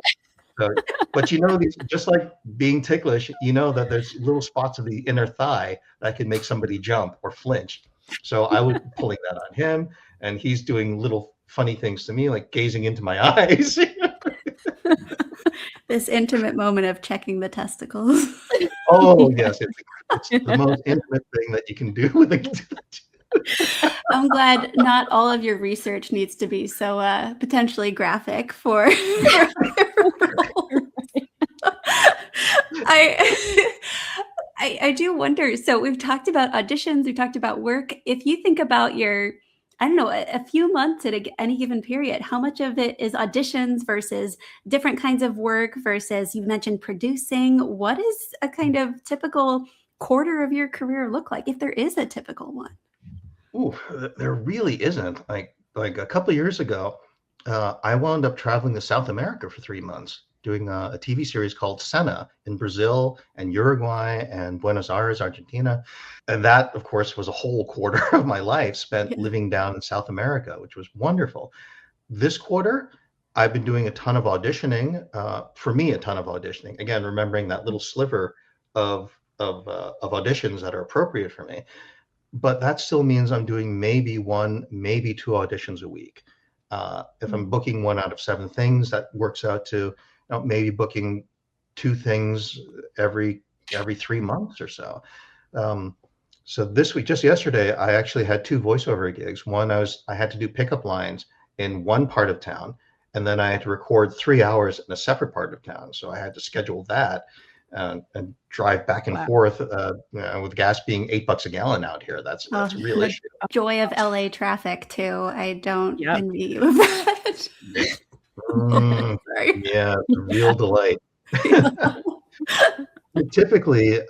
So, but these, just like being ticklish, that there's little spots of the inner thigh that can make somebody jump or flinch. So I was pulling that on him, and he's doing little funny things to me, like gazing into my eyes. This intimate moment of checking the testicles. Oh, yes. It's the most intimate thing that you can do with a I'm glad not all of your research needs to be so potentially graphic for I do wonder. So we've talked about auditions, we've talked about work. If you think about your, I don't know, a few months at any given period, how much of it is auditions versus different kinds of work versus, you mentioned producing? What is a kind of typical quarter of your career look like, if there is a typical one? Ooh, there really isn't. Like a couple of years ago, I wound up traveling to South America for 3 months, doing a TV series called Senna in Brazil and Uruguay and Buenos Aires, Argentina. And that, of course, was a whole quarter of my life spent living down in South America, which was wonderful. This quarter, I've been doing a ton of auditioning. For me, a ton of auditioning. Again, remembering that little sliver of auditions that are appropriate for me. But that still means I'm doing maybe 1, maybe 2 auditions a week. If I'm booking 1 out of 7 things, that works out to maybe booking 2 things every 3 months or so. So this week, just yesterday, I actually had 2 voiceover gigs. One, I had to do pickup lines in one part of town, and then I had to record 3 hours in a separate part of town. So I had to schedule that. and drive back and forth with gas being $8 a gallon out here. That's a real issue. Joy of LA traffic too. I don't envy you of that. Yeah, it's a real delight. Typically,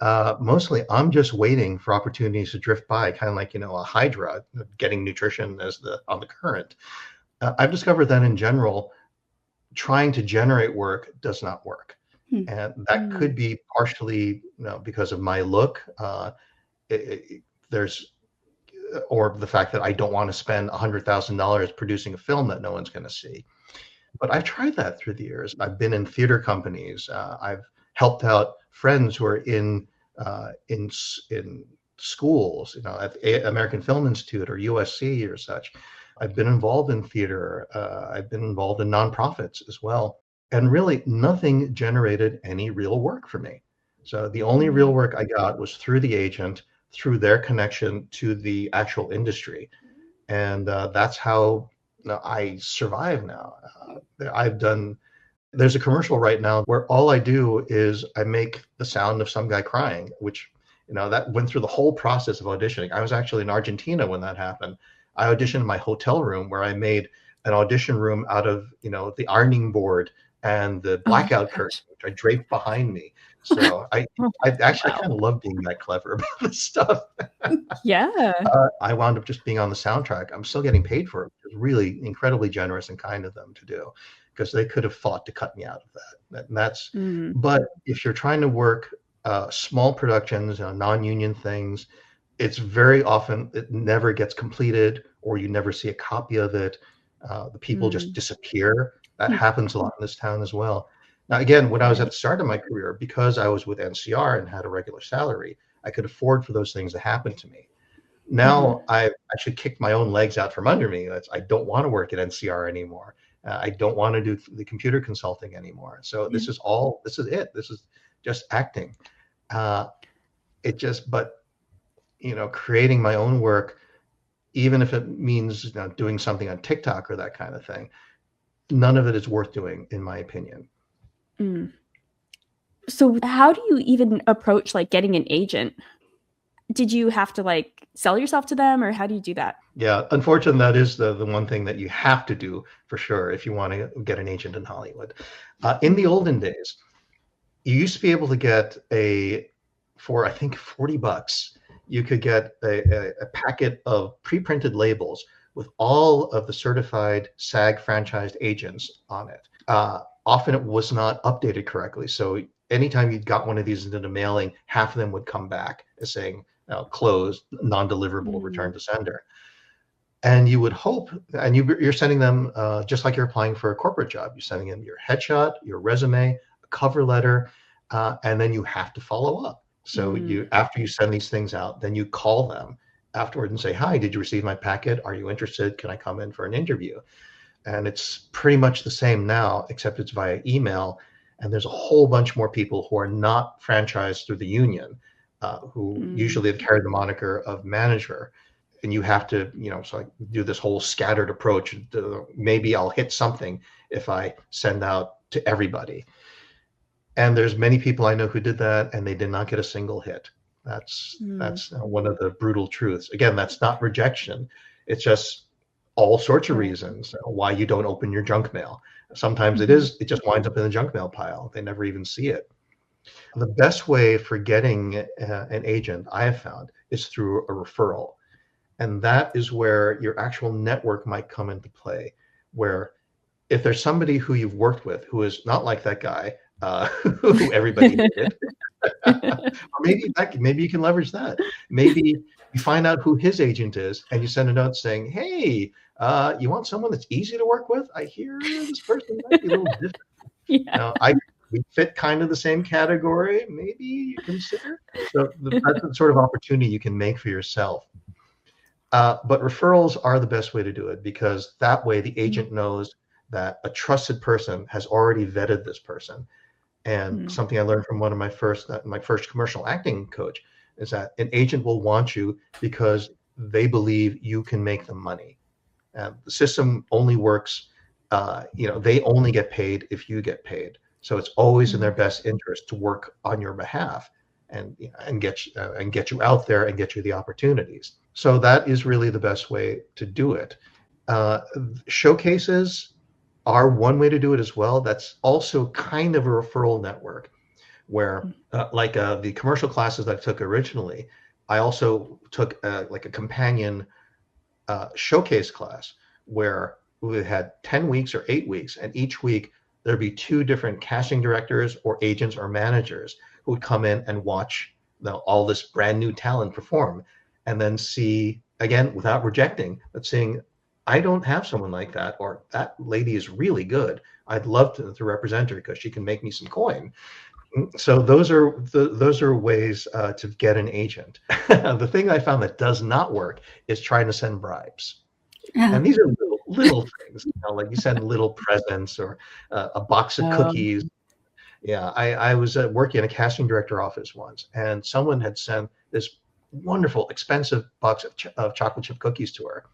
mostly I'm just waiting for opportunities to drift by, kind of like, a hydra getting nutrition on the current. I've discovered that in general, trying to generate work does not work. And that could be partially, because of my look. Or the fact that I don't want to spend $100,000 producing a film that no one's going to see. But I've tried that through the years. I've been in theater companies. I've helped out friends who are in schools, at the American Film Institute or USC or such. I've been involved in theater. I've been involved in nonprofits as well. And really nothing generated any real work for me. So the only real work I got was through the agent, through their connection to the actual industry. And that's how I survive now. There's a commercial right now where all I do is I make the sound of some guy crying, which, that went through the whole process of auditioning. I was actually in Argentina when that happened. I auditioned in my hotel room where I made an audition room out of, the ironing board and the blackout curtain, which I draped behind me. So I actually kind of love being that clever about this stuff. Yeah. I wound up just being on the soundtrack. I'm still getting paid for it. It was really incredibly generous and kind of them to do, because they could have fought to cut me out of that. And that's, but if you're trying to work small productions, non-union things, it's very often, it never gets completed, or you never see a copy of it. The people just disappear. That happens a lot in this town as well. Now, again, when I was at the start of my career, because I was with NCR and had a regular salary, I could afford for those things to happen to me. Now I've actually kicked my own legs out from under me. I don't want to work at NCR anymore. I don't want to do the computer consulting anymore. So this is it. This is just acting. Creating my own work, even if it means doing something on TikTok or that kind of thing, none of it is worth doing, in my opinion. So how do you even approach getting an agent? Did you have to sell yourself to them, or how do you do that? Yeah, unfortunately, that is the one thing that you have to do for sure if you want to get an agent in Hollywood. In the olden days, you used to be able to get for I think $40, you could get a packet of pre-printed labels with all of the certified SAG franchised agents on it. Often it was not updated correctly. So anytime you got one of these into the mailing, half of them would come back as saying, closed, non-deliverable, return to sender. And you would hope, and you're sending them just like you're applying for a corporate job. You're sending them your headshot, your resume, a cover letter, and then you have to follow up. So after you send these things out, then you call them afterward and say, hi, did you receive my packet? Are you interested? Can I come in for an interview? And it's pretty much the same now, except it's via email. And there's a whole bunch more people who are not franchised through the union, who usually have carried the moniker of manager. And you have to, do this whole scattered approach. Maybe I'll hit something if I send out to everybody. And there's many people I know who did that, and they did not get a single hit. That's one of the brutal truths. Again, that's not rejection. It's just all sorts of reasons why you don't open your junk mail. Sometimes it just winds up in the junk mail pile. They never even see it. The best way for getting an agent, I have found, is through a referral. And that is where your actual network might come into play, where if there's somebody who you've worked with who is not like that guy, who everybody hated, or maybe you can leverage that. Maybe you find out who his agent is and you send a note saying, hey, you want someone that's easy to work with? I hear this person might be a little different. We fit kind of the same category. Maybe you consider. So that's the sort of opportunity you can make for yourself. But referrals are the best way to do it, because that way the agent knows that a trusted person has already vetted this person. And something I learned from one of my first commercial acting coach is that an agent will want you because they believe you can make them money. The system only works, they only get paid if you get paid. So it's always in their best interest to work on your behalf and get you out there and get you the opportunities. So that is really the best way to do it. Showcases are one way to do it as well. That's also kind of a referral network where, the commercial classes that I took originally, I also took like a companion showcase class where we had 10 weeks or 8 weeks, and each week there'd be 2 different casting directors or agents or managers who would come in and watch all this brand new talent perform, and then see, again, without rejecting, but seeing, I don't have someone like that, or that lady is really good. I'd love to represent her because she can make me some coin. So those are ways to get an agent. The thing I found that does not work is trying to send bribes. And these are little things, like you send little presents or a box of cookies. Yeah, I was working in a casting director office once, and someone had sent this wonderful, expensive box of chocolate chip cookies to her.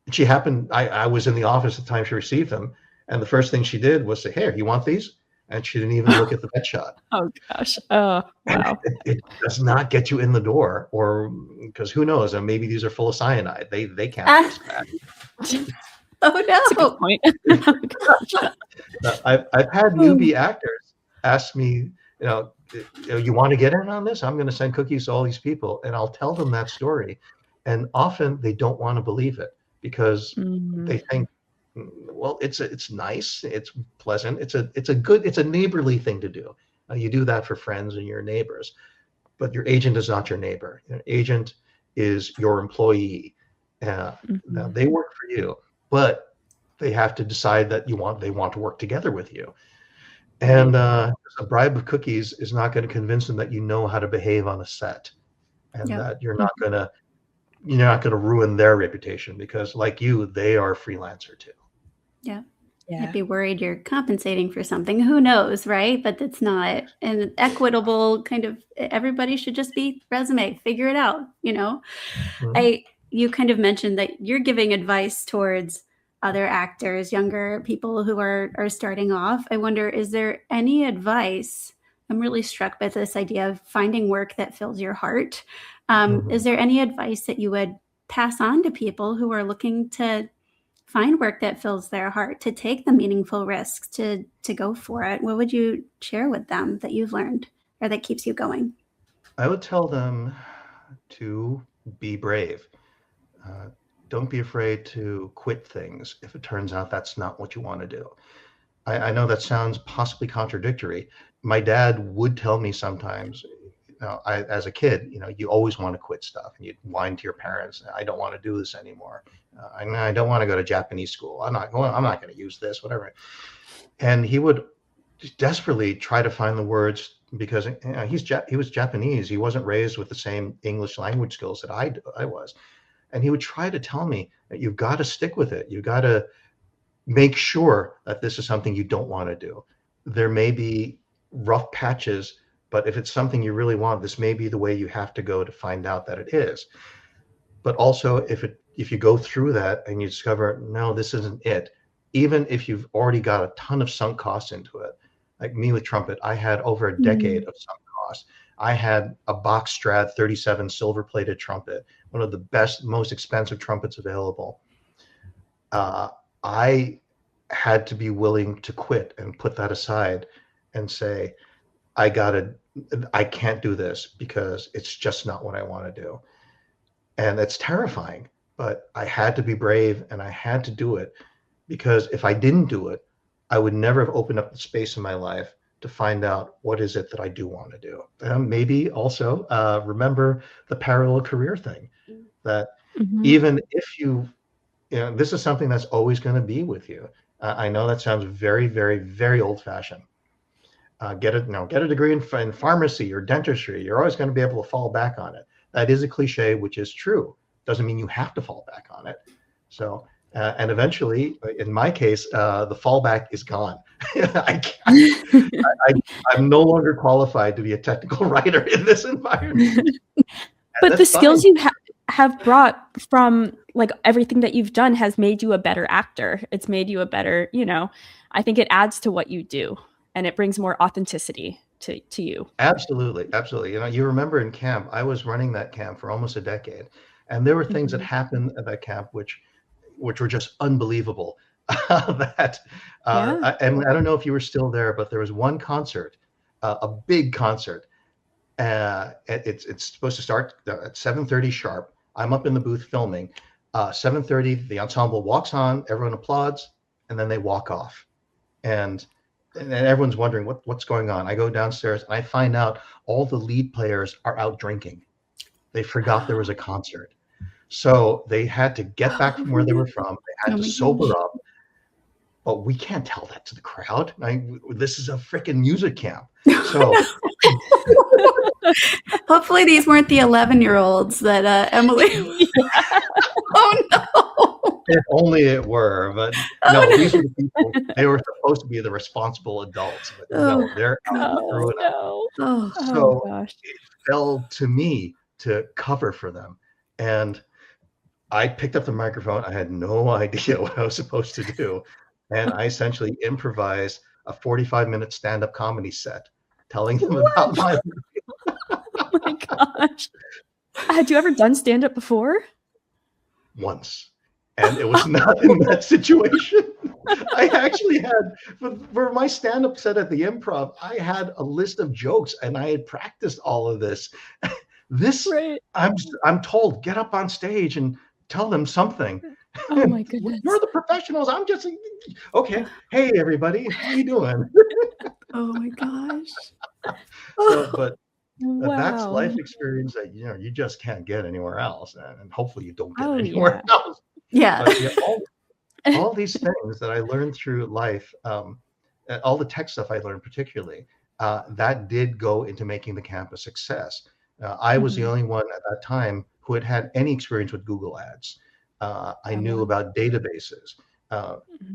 And she happened, I was in the office at the time she received them, and the first thing she did was say, "Hey, you want these?" And she didn't even look at the vet shot. Oh gosh. Oh wow. It does not get you in the door, or because who knows? And maybe these are full of cyanide. They can't taste bad. Oh That's a no! good point. I've had newbie actors ask me, you want to get in on this? I'm going to send cookies to all these people, and I'll tell them that story. And often they don't want to believe it because they think, well, it's nice, it's pleasant, it's a neighborly thing to do. You do that for friends and your neighbors, but your agent is not your neighbor. Your agent is your employee. Now they work for you, but they have to decide that they want to work together with you. And a bribe of cookies is not going to convince them that you know how to behave on a set, and that you're not going to ruin their reputation, because, like you, they are a freelancer too. Yeah. I'd be worried you're compensating for something. Who knows, right? But it's not an equitable kind of, everybody should just be resume, figure it out, You kind of mentioned that you're giving advice towards other actors, younger people who are starting off. I wonder, is there any advice? I'm really struck by this idea of finding work that fills your heart. Is there any advice that you would pass on to people who are looking to find work that fills their heart, to take the meaningful risks, to go for it? What would you share with them that you've learned or that keeps you going? I would tell them to be brave. Don't be afraid to quit things if it turns out that's not what you want to do. I know that sounds possibly contradictory. My dad would tell me sometimes, as a kid, you always want to quit stuff, and you'd whine to your parents, "I don't want to do this anymore. I don't want to go to Japanese school. I'm not going to use this, whatever." And he would just desperately try to find the words, because he was Japanese. He wasn't raised with the same English language skills that I was. And he would try to tell me that you've got to stick with it. You've got to make sure that this is something you don't want to do. There may be rough patches, but if it's something you really want, this may be the way you have to go to find out that it is. But also, if you go through that and you discover, no, this isn't it, even if you've already got a ton of sunk costs into it, like me with trumpet, I had over a decade of sunk costs. I had a box Strat 37 silver-plated trumpet, one of the best, most expensive trumpets available. I had to be willing to quit and put that aside and say, I can't do this because it's just not what I want to do. And it's terrifying, but I had to be brave, and I had to do it, because if I didn't do it, I would never have opened up the space in my life to find out what is it that I do want to do. Maybe also remember the parallel career thing, that even if this is something that's always going to be with you. I know that sounds very, very, very old fashioned. Get a degree in pharmacy or dentistry. You're always going to be able to fall back on it. That is a cliche, which is true. Doesn't mean you have to fall back on it. So, and eventually, in my case, the fallback is gone. I'm no longer qualified to be a technical writer in this environment. But the skills you have brought from like everything that you've done has made you a better actor. It's made you a better, I think it adds to what you do. and it brings more authenticity to you. Absolutely. Absolutely. You remember in camp, I was running that camp for almost a decade, and there were things that happened at that camp which were just unbelievable. That and I don't know if you were still there, but there was one concert, a big concert. It's supposed to start at 7:30 sharp. I'm up in the booth filming. 7:30, the ensemble walks on, everyone applauds, and then they walk off. And everyone's wondering what's going on. I go downstairs and I find out all the lead players are out drinking. They forgot there was a concert. So they had to get back from where they were from. They had to sober up. But we can't tell that to the crowd. This is a freaking music camp. So hopefully these weren't the 11-year-olds that Emily. Oh no. If only it were, but no, these were the people. They were supposed to be the responsible adults, but no, they're out screwing up. So it fell to me to cover for them, and I picked up the microphone. I had no idea what I was supposed to do, and I essentially improvised a 45-minute stand-up comedy set, telling them about my. Oh my gosh! Had you ever done stand-up before? Once. And it was not in that situation. I actually had, for my stand-up set at the Improv, I had a list of jokes and I had practiced all of this. I'm told, get up on stage and tell them something. Oh my goodness. You're the professionals. I'm just, okay. Hey, everybody, how you doing? Oh my gosh. But that's life experience that you just can't get anywhere else, and hopefully you don't get anywhere else. All these things that I learned through life, all the tech stuff I learned particularly, that did go into making the camp a success. I was the only one at that time who had any experience with Google Ads. I knew about databases.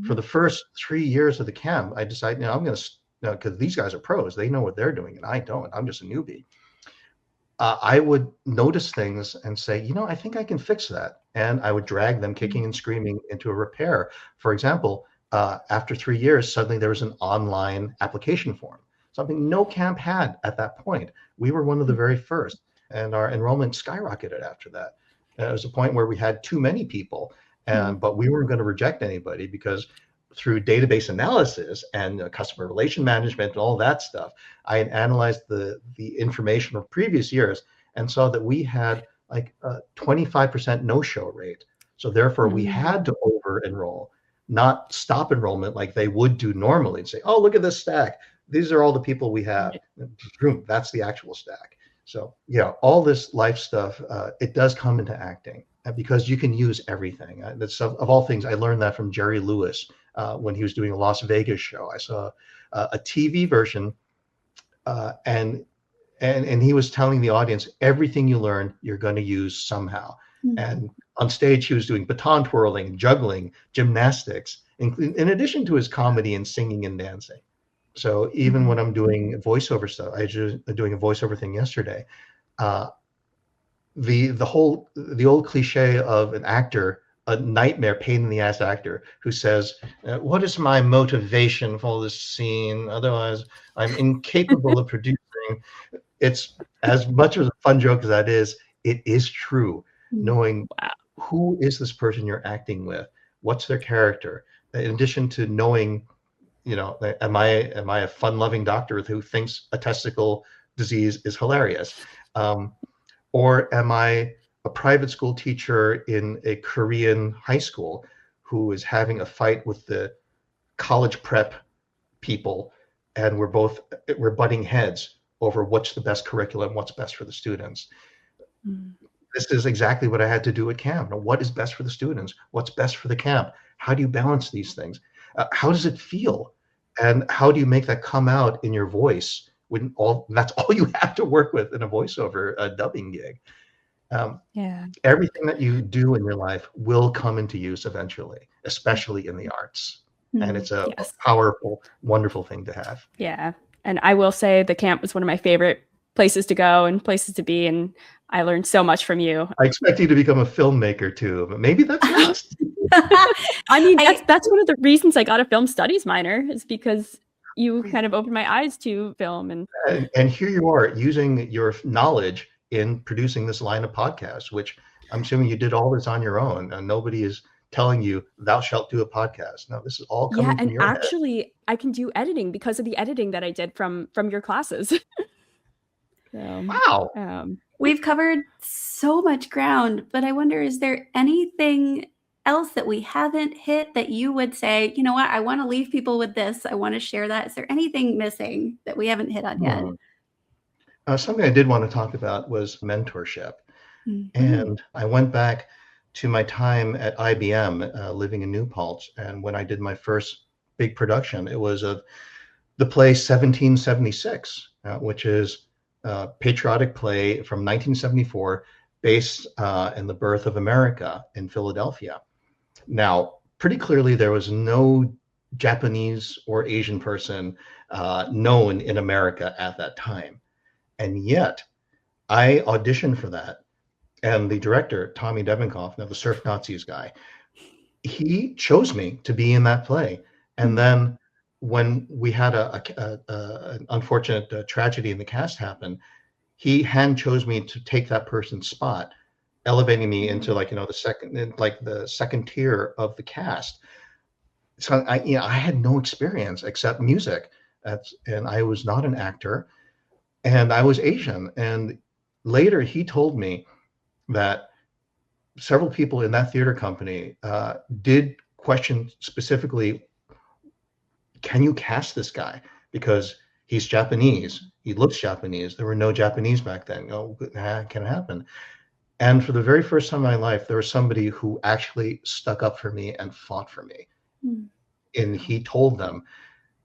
For the first 3 years of the camp, I decided, I'm going to, because these guys are pros, they know what they're doing, and I don't. I'm just a newbie. I would notice things and say, I think I can fix that. And I would drag them kicking and screaming into a repair. For example, after 3 years, suddenly there was an online application form, something no camp had at that point. We were one of the very first, and our enrollment skyrocketed after that. There was a point where we had too many people, but we weren't going to reject anybody because through database analysis and customer relation management and all that stuff, I had analyzed the information of previous years and saw that we had like a 25% no-show rate. So therefore we had to over-enroll, not stop enrollment like they would do normally and say, oh, look at this stack. These are all the people we have. That's the actual stack. So all this life stuff, it does come into acting because you can use everything. That's of all things, I learned that from Jerry Lewis when he was doing a Las Vegas show. I saw a TV version and he was telling the audience, everything you learn, you're going to use somehow. And on stage, he was doing baton twirling, juggling, gymnastics, in addition to his comedy and singing and dancing. So even when I'm doing voiceover stuff, I was doing a voiceover thing yesterday. The old cliche of an actor, a nightmare, pain in the ass actor who says, what is my motivation for this scene? Otherwise, I'm incapable of producing. It's as much of a fun joke as that is, it is true. Knowing who is this person you're acting with, what's their character, in addition to knowing, am I a fun-loving doctor who thinks a testicle disease is hilarious, or am I a private school teacher in a Korean high school who is having a fight with the college prep people, and we're butting heads over what's the best curriculum, what's best for the students. This is exactly what I had to do at camp. What is best for the students? What's best for the camp? How do you balance these things? How does it feel? And how do you make that come out in your voice when that's all you have to work with in a voiceover dubbing gig? Everything that you do in your life will come into use eventually, especially in the arts. And it's a powerful, wonderful thing to have. Yeah. And I will say the camp was one of my favorite places to go and places to be. And I learned so much from you. I expect you to become a filmmaker too, but maybe that's next. I mean, that's one of the reasons I got a film studies minor, is because you kind of opened my eyes to film. And here you are using your knowledge in producing this line of podcasts, which I'm assuming you did all this on your own, and nobody is telling you thou shalt do a podcast. No, this is all coming from and your head. actually I can do editing because of the editing that I did from your classes. Wow. We've covered so much ground, but I wonder, is there anything else that we haven't hit that you would say, you know what, I want to leave people with this, I want to share that? Is there anything missing that we haven't hit on yet? Something I did want to talk about was mentorship. And I went back to my time at IBM, living in New Paltz. And when I did my first big production, it was of the play 1776, which is a patriotic play from 1974, based in the birth of America in Philadelphia. Now, pretty clearly, there was no Japanese or Asian person known in America at that time. And yet, I auditioned for that. And the director, Tommy Debenkoff, now the Surf Nazis guy, he chose me to be in that play. And then when we had an unfortunate tragedy in the cast happen, he hand chose me to take that person's spot, elevating me into the second tier of the cast. So I had no experience except music, and I was not an actor, and I was Asian. And later he told me that several people in that theater company did question specifically, can you cast this guy? Because he's Japanese, he looks Japanese. There were no Japanese back then. Oh, can happen. And for the very first time in my life, there was somebody who actually stuck up for me and fought for me. And he told them,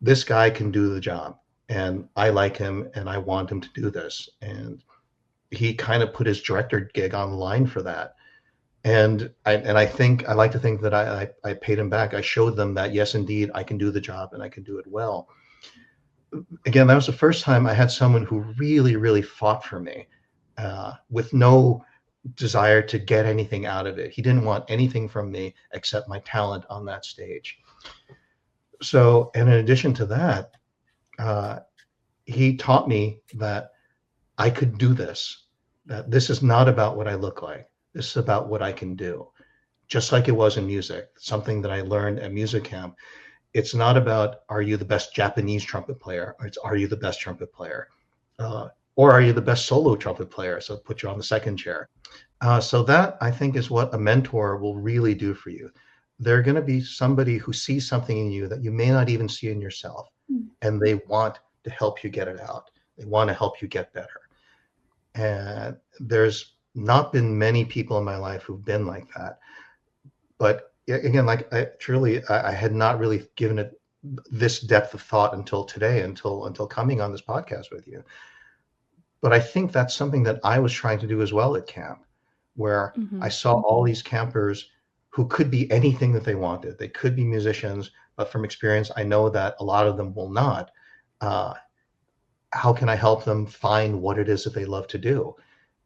this guy can do the job, and I like him, and I want him to do this. And he kind of put his director gig on the line for that. And I like to think that I paid him back. I showed them that, yes, indeed, I can do the job and I can do it well. Again, that was the first time I had someone who really, really fought for me with no desire to get anything out of it. He didn't want anything from me except my talent on that stage. So, and in addition to that, he taught me that I could do this, that this is not about what I look like. This is about what I can do. Just like it was in music, something that I learned at music camp. It's not about, are you the best Japanese trumpet player? Or it's, are you the best trumpet player? Or are you the best solo trumpet player? So put you on the second chair. So that, I think, is what a mentor will really do for you. They're going to be somebody who sees something in you that you may not even see in yourself. And they want to help you get it out. They want to help you get better. And there's not been many people in my life who've been like that. But again, like I had not really given it this depth of thought until today, until coming on this podcast with you. But I think that's something that I was trying to do as well at camp, where I saw all these campers who could be anything that they wanted. They could be musicians, but from experience, I know that a lot of them will not. How can I help them find what it is that they love to do?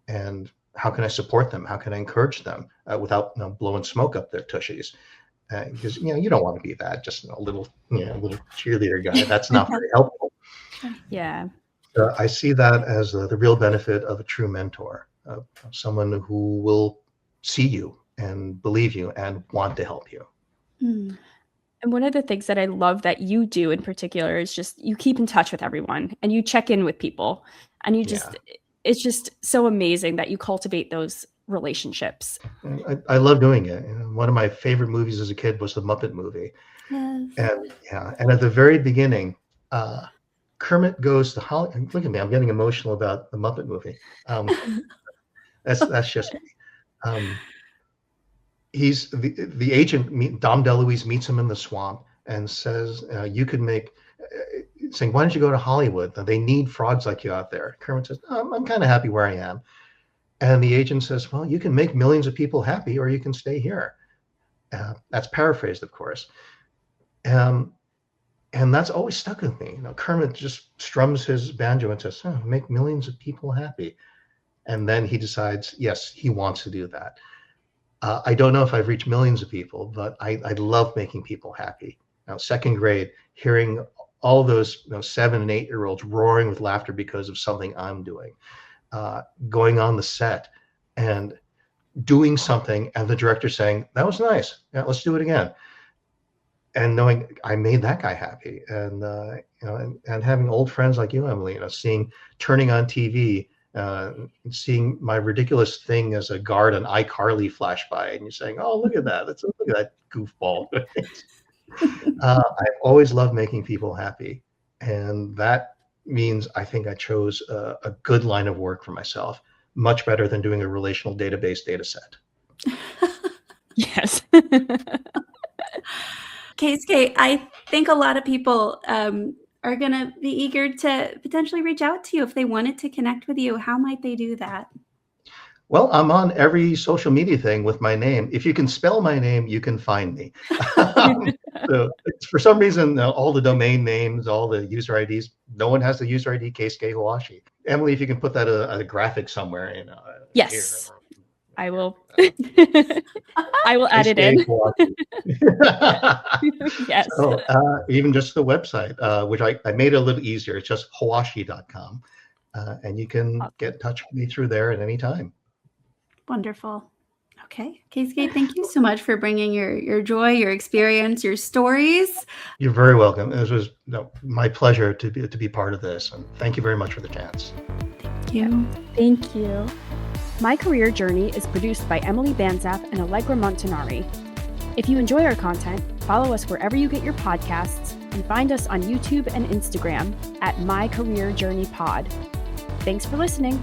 And how can I support them? How can I encourage them without blowing smoke up their tushies? Because you don't want to be that, just a little cheerleader guy. That's not very helpful. Yeah. So I see that as the real benefit of a true mentor, someone who will see you and believe you and want to help you. And one of the things that I love that you do in particular is just you keep in touch with everyone and you check in with people, and you just it's just so amazing that you cultivate those relationships. I love doing it. One of my favorite movies as a kid was the Muppet movie. Yes. And at the very beginning, Kermit goes to Hollywood. Look at me, I'm getting emotional about the Muppet movie. That's just me. He's the agent, Dom DeLuise, meets him in the swamp and says, you could make, saying, why don't you go to Hollywood? They need frogs like you out there. Kermit says, I'm kind of happy where I am. And the agent says, well, you can make millions of people happy, or you can stay here. That's paraphrased, of course. And that's always stuck with me. Kermit just strums his banjo and says, make millions of people happy. And then he decides, yes, he wants to do that. I don't know if I've reached millions of people, but I love making people happy. Now, second grade, hearing all those 7 and 8-year-olds roaring with laughter because of something I'm doing, going on the set and doing something and the director saying, that was nice, yeah, let's do it again, and knowing I made that guy happy, and and having old friends like you, Emily, turning on TV, seeing my ridiculous thing as a guard on iCarly flash by, and you're saying, oh, look at that, look at that goofball. I've always loved making people happy, and that means I think I chose a good line of work for myself, much better than doing a relational database data set. Yes. Keisuke, I think a lot of people are going to be eager to potentially reach out to you if they wanted to connect with you. How might they do that? Well, I'm on every social media thing with my name. If you can spell my name, you can find me. So for some reason, all the domain names, all the user IDs, no one has the user ID Keisuke Hawashi. Emily, if you can put that as a graphic somewhere. Yes. Here. I will. I will add it in. Yes. So, even just the website, which I made it a little easier. It's just hawashi.com. And you can get in touch with me through there at any time. Wonderful. Okay. Keisuke, thank you so much for bringing your joy, your experience, your stories. You're very welcome. This was my pleasure to be part of this. And thank you very much for the chance. Thank you. Thank you. My Career Journey is produced by Emily Banzhaf and Allegra Montanari. If you enjoy our content, follow us wherever you get your podcasts and find us on YouTube and Instagram at My Career Journey Pod. Thanks for listening.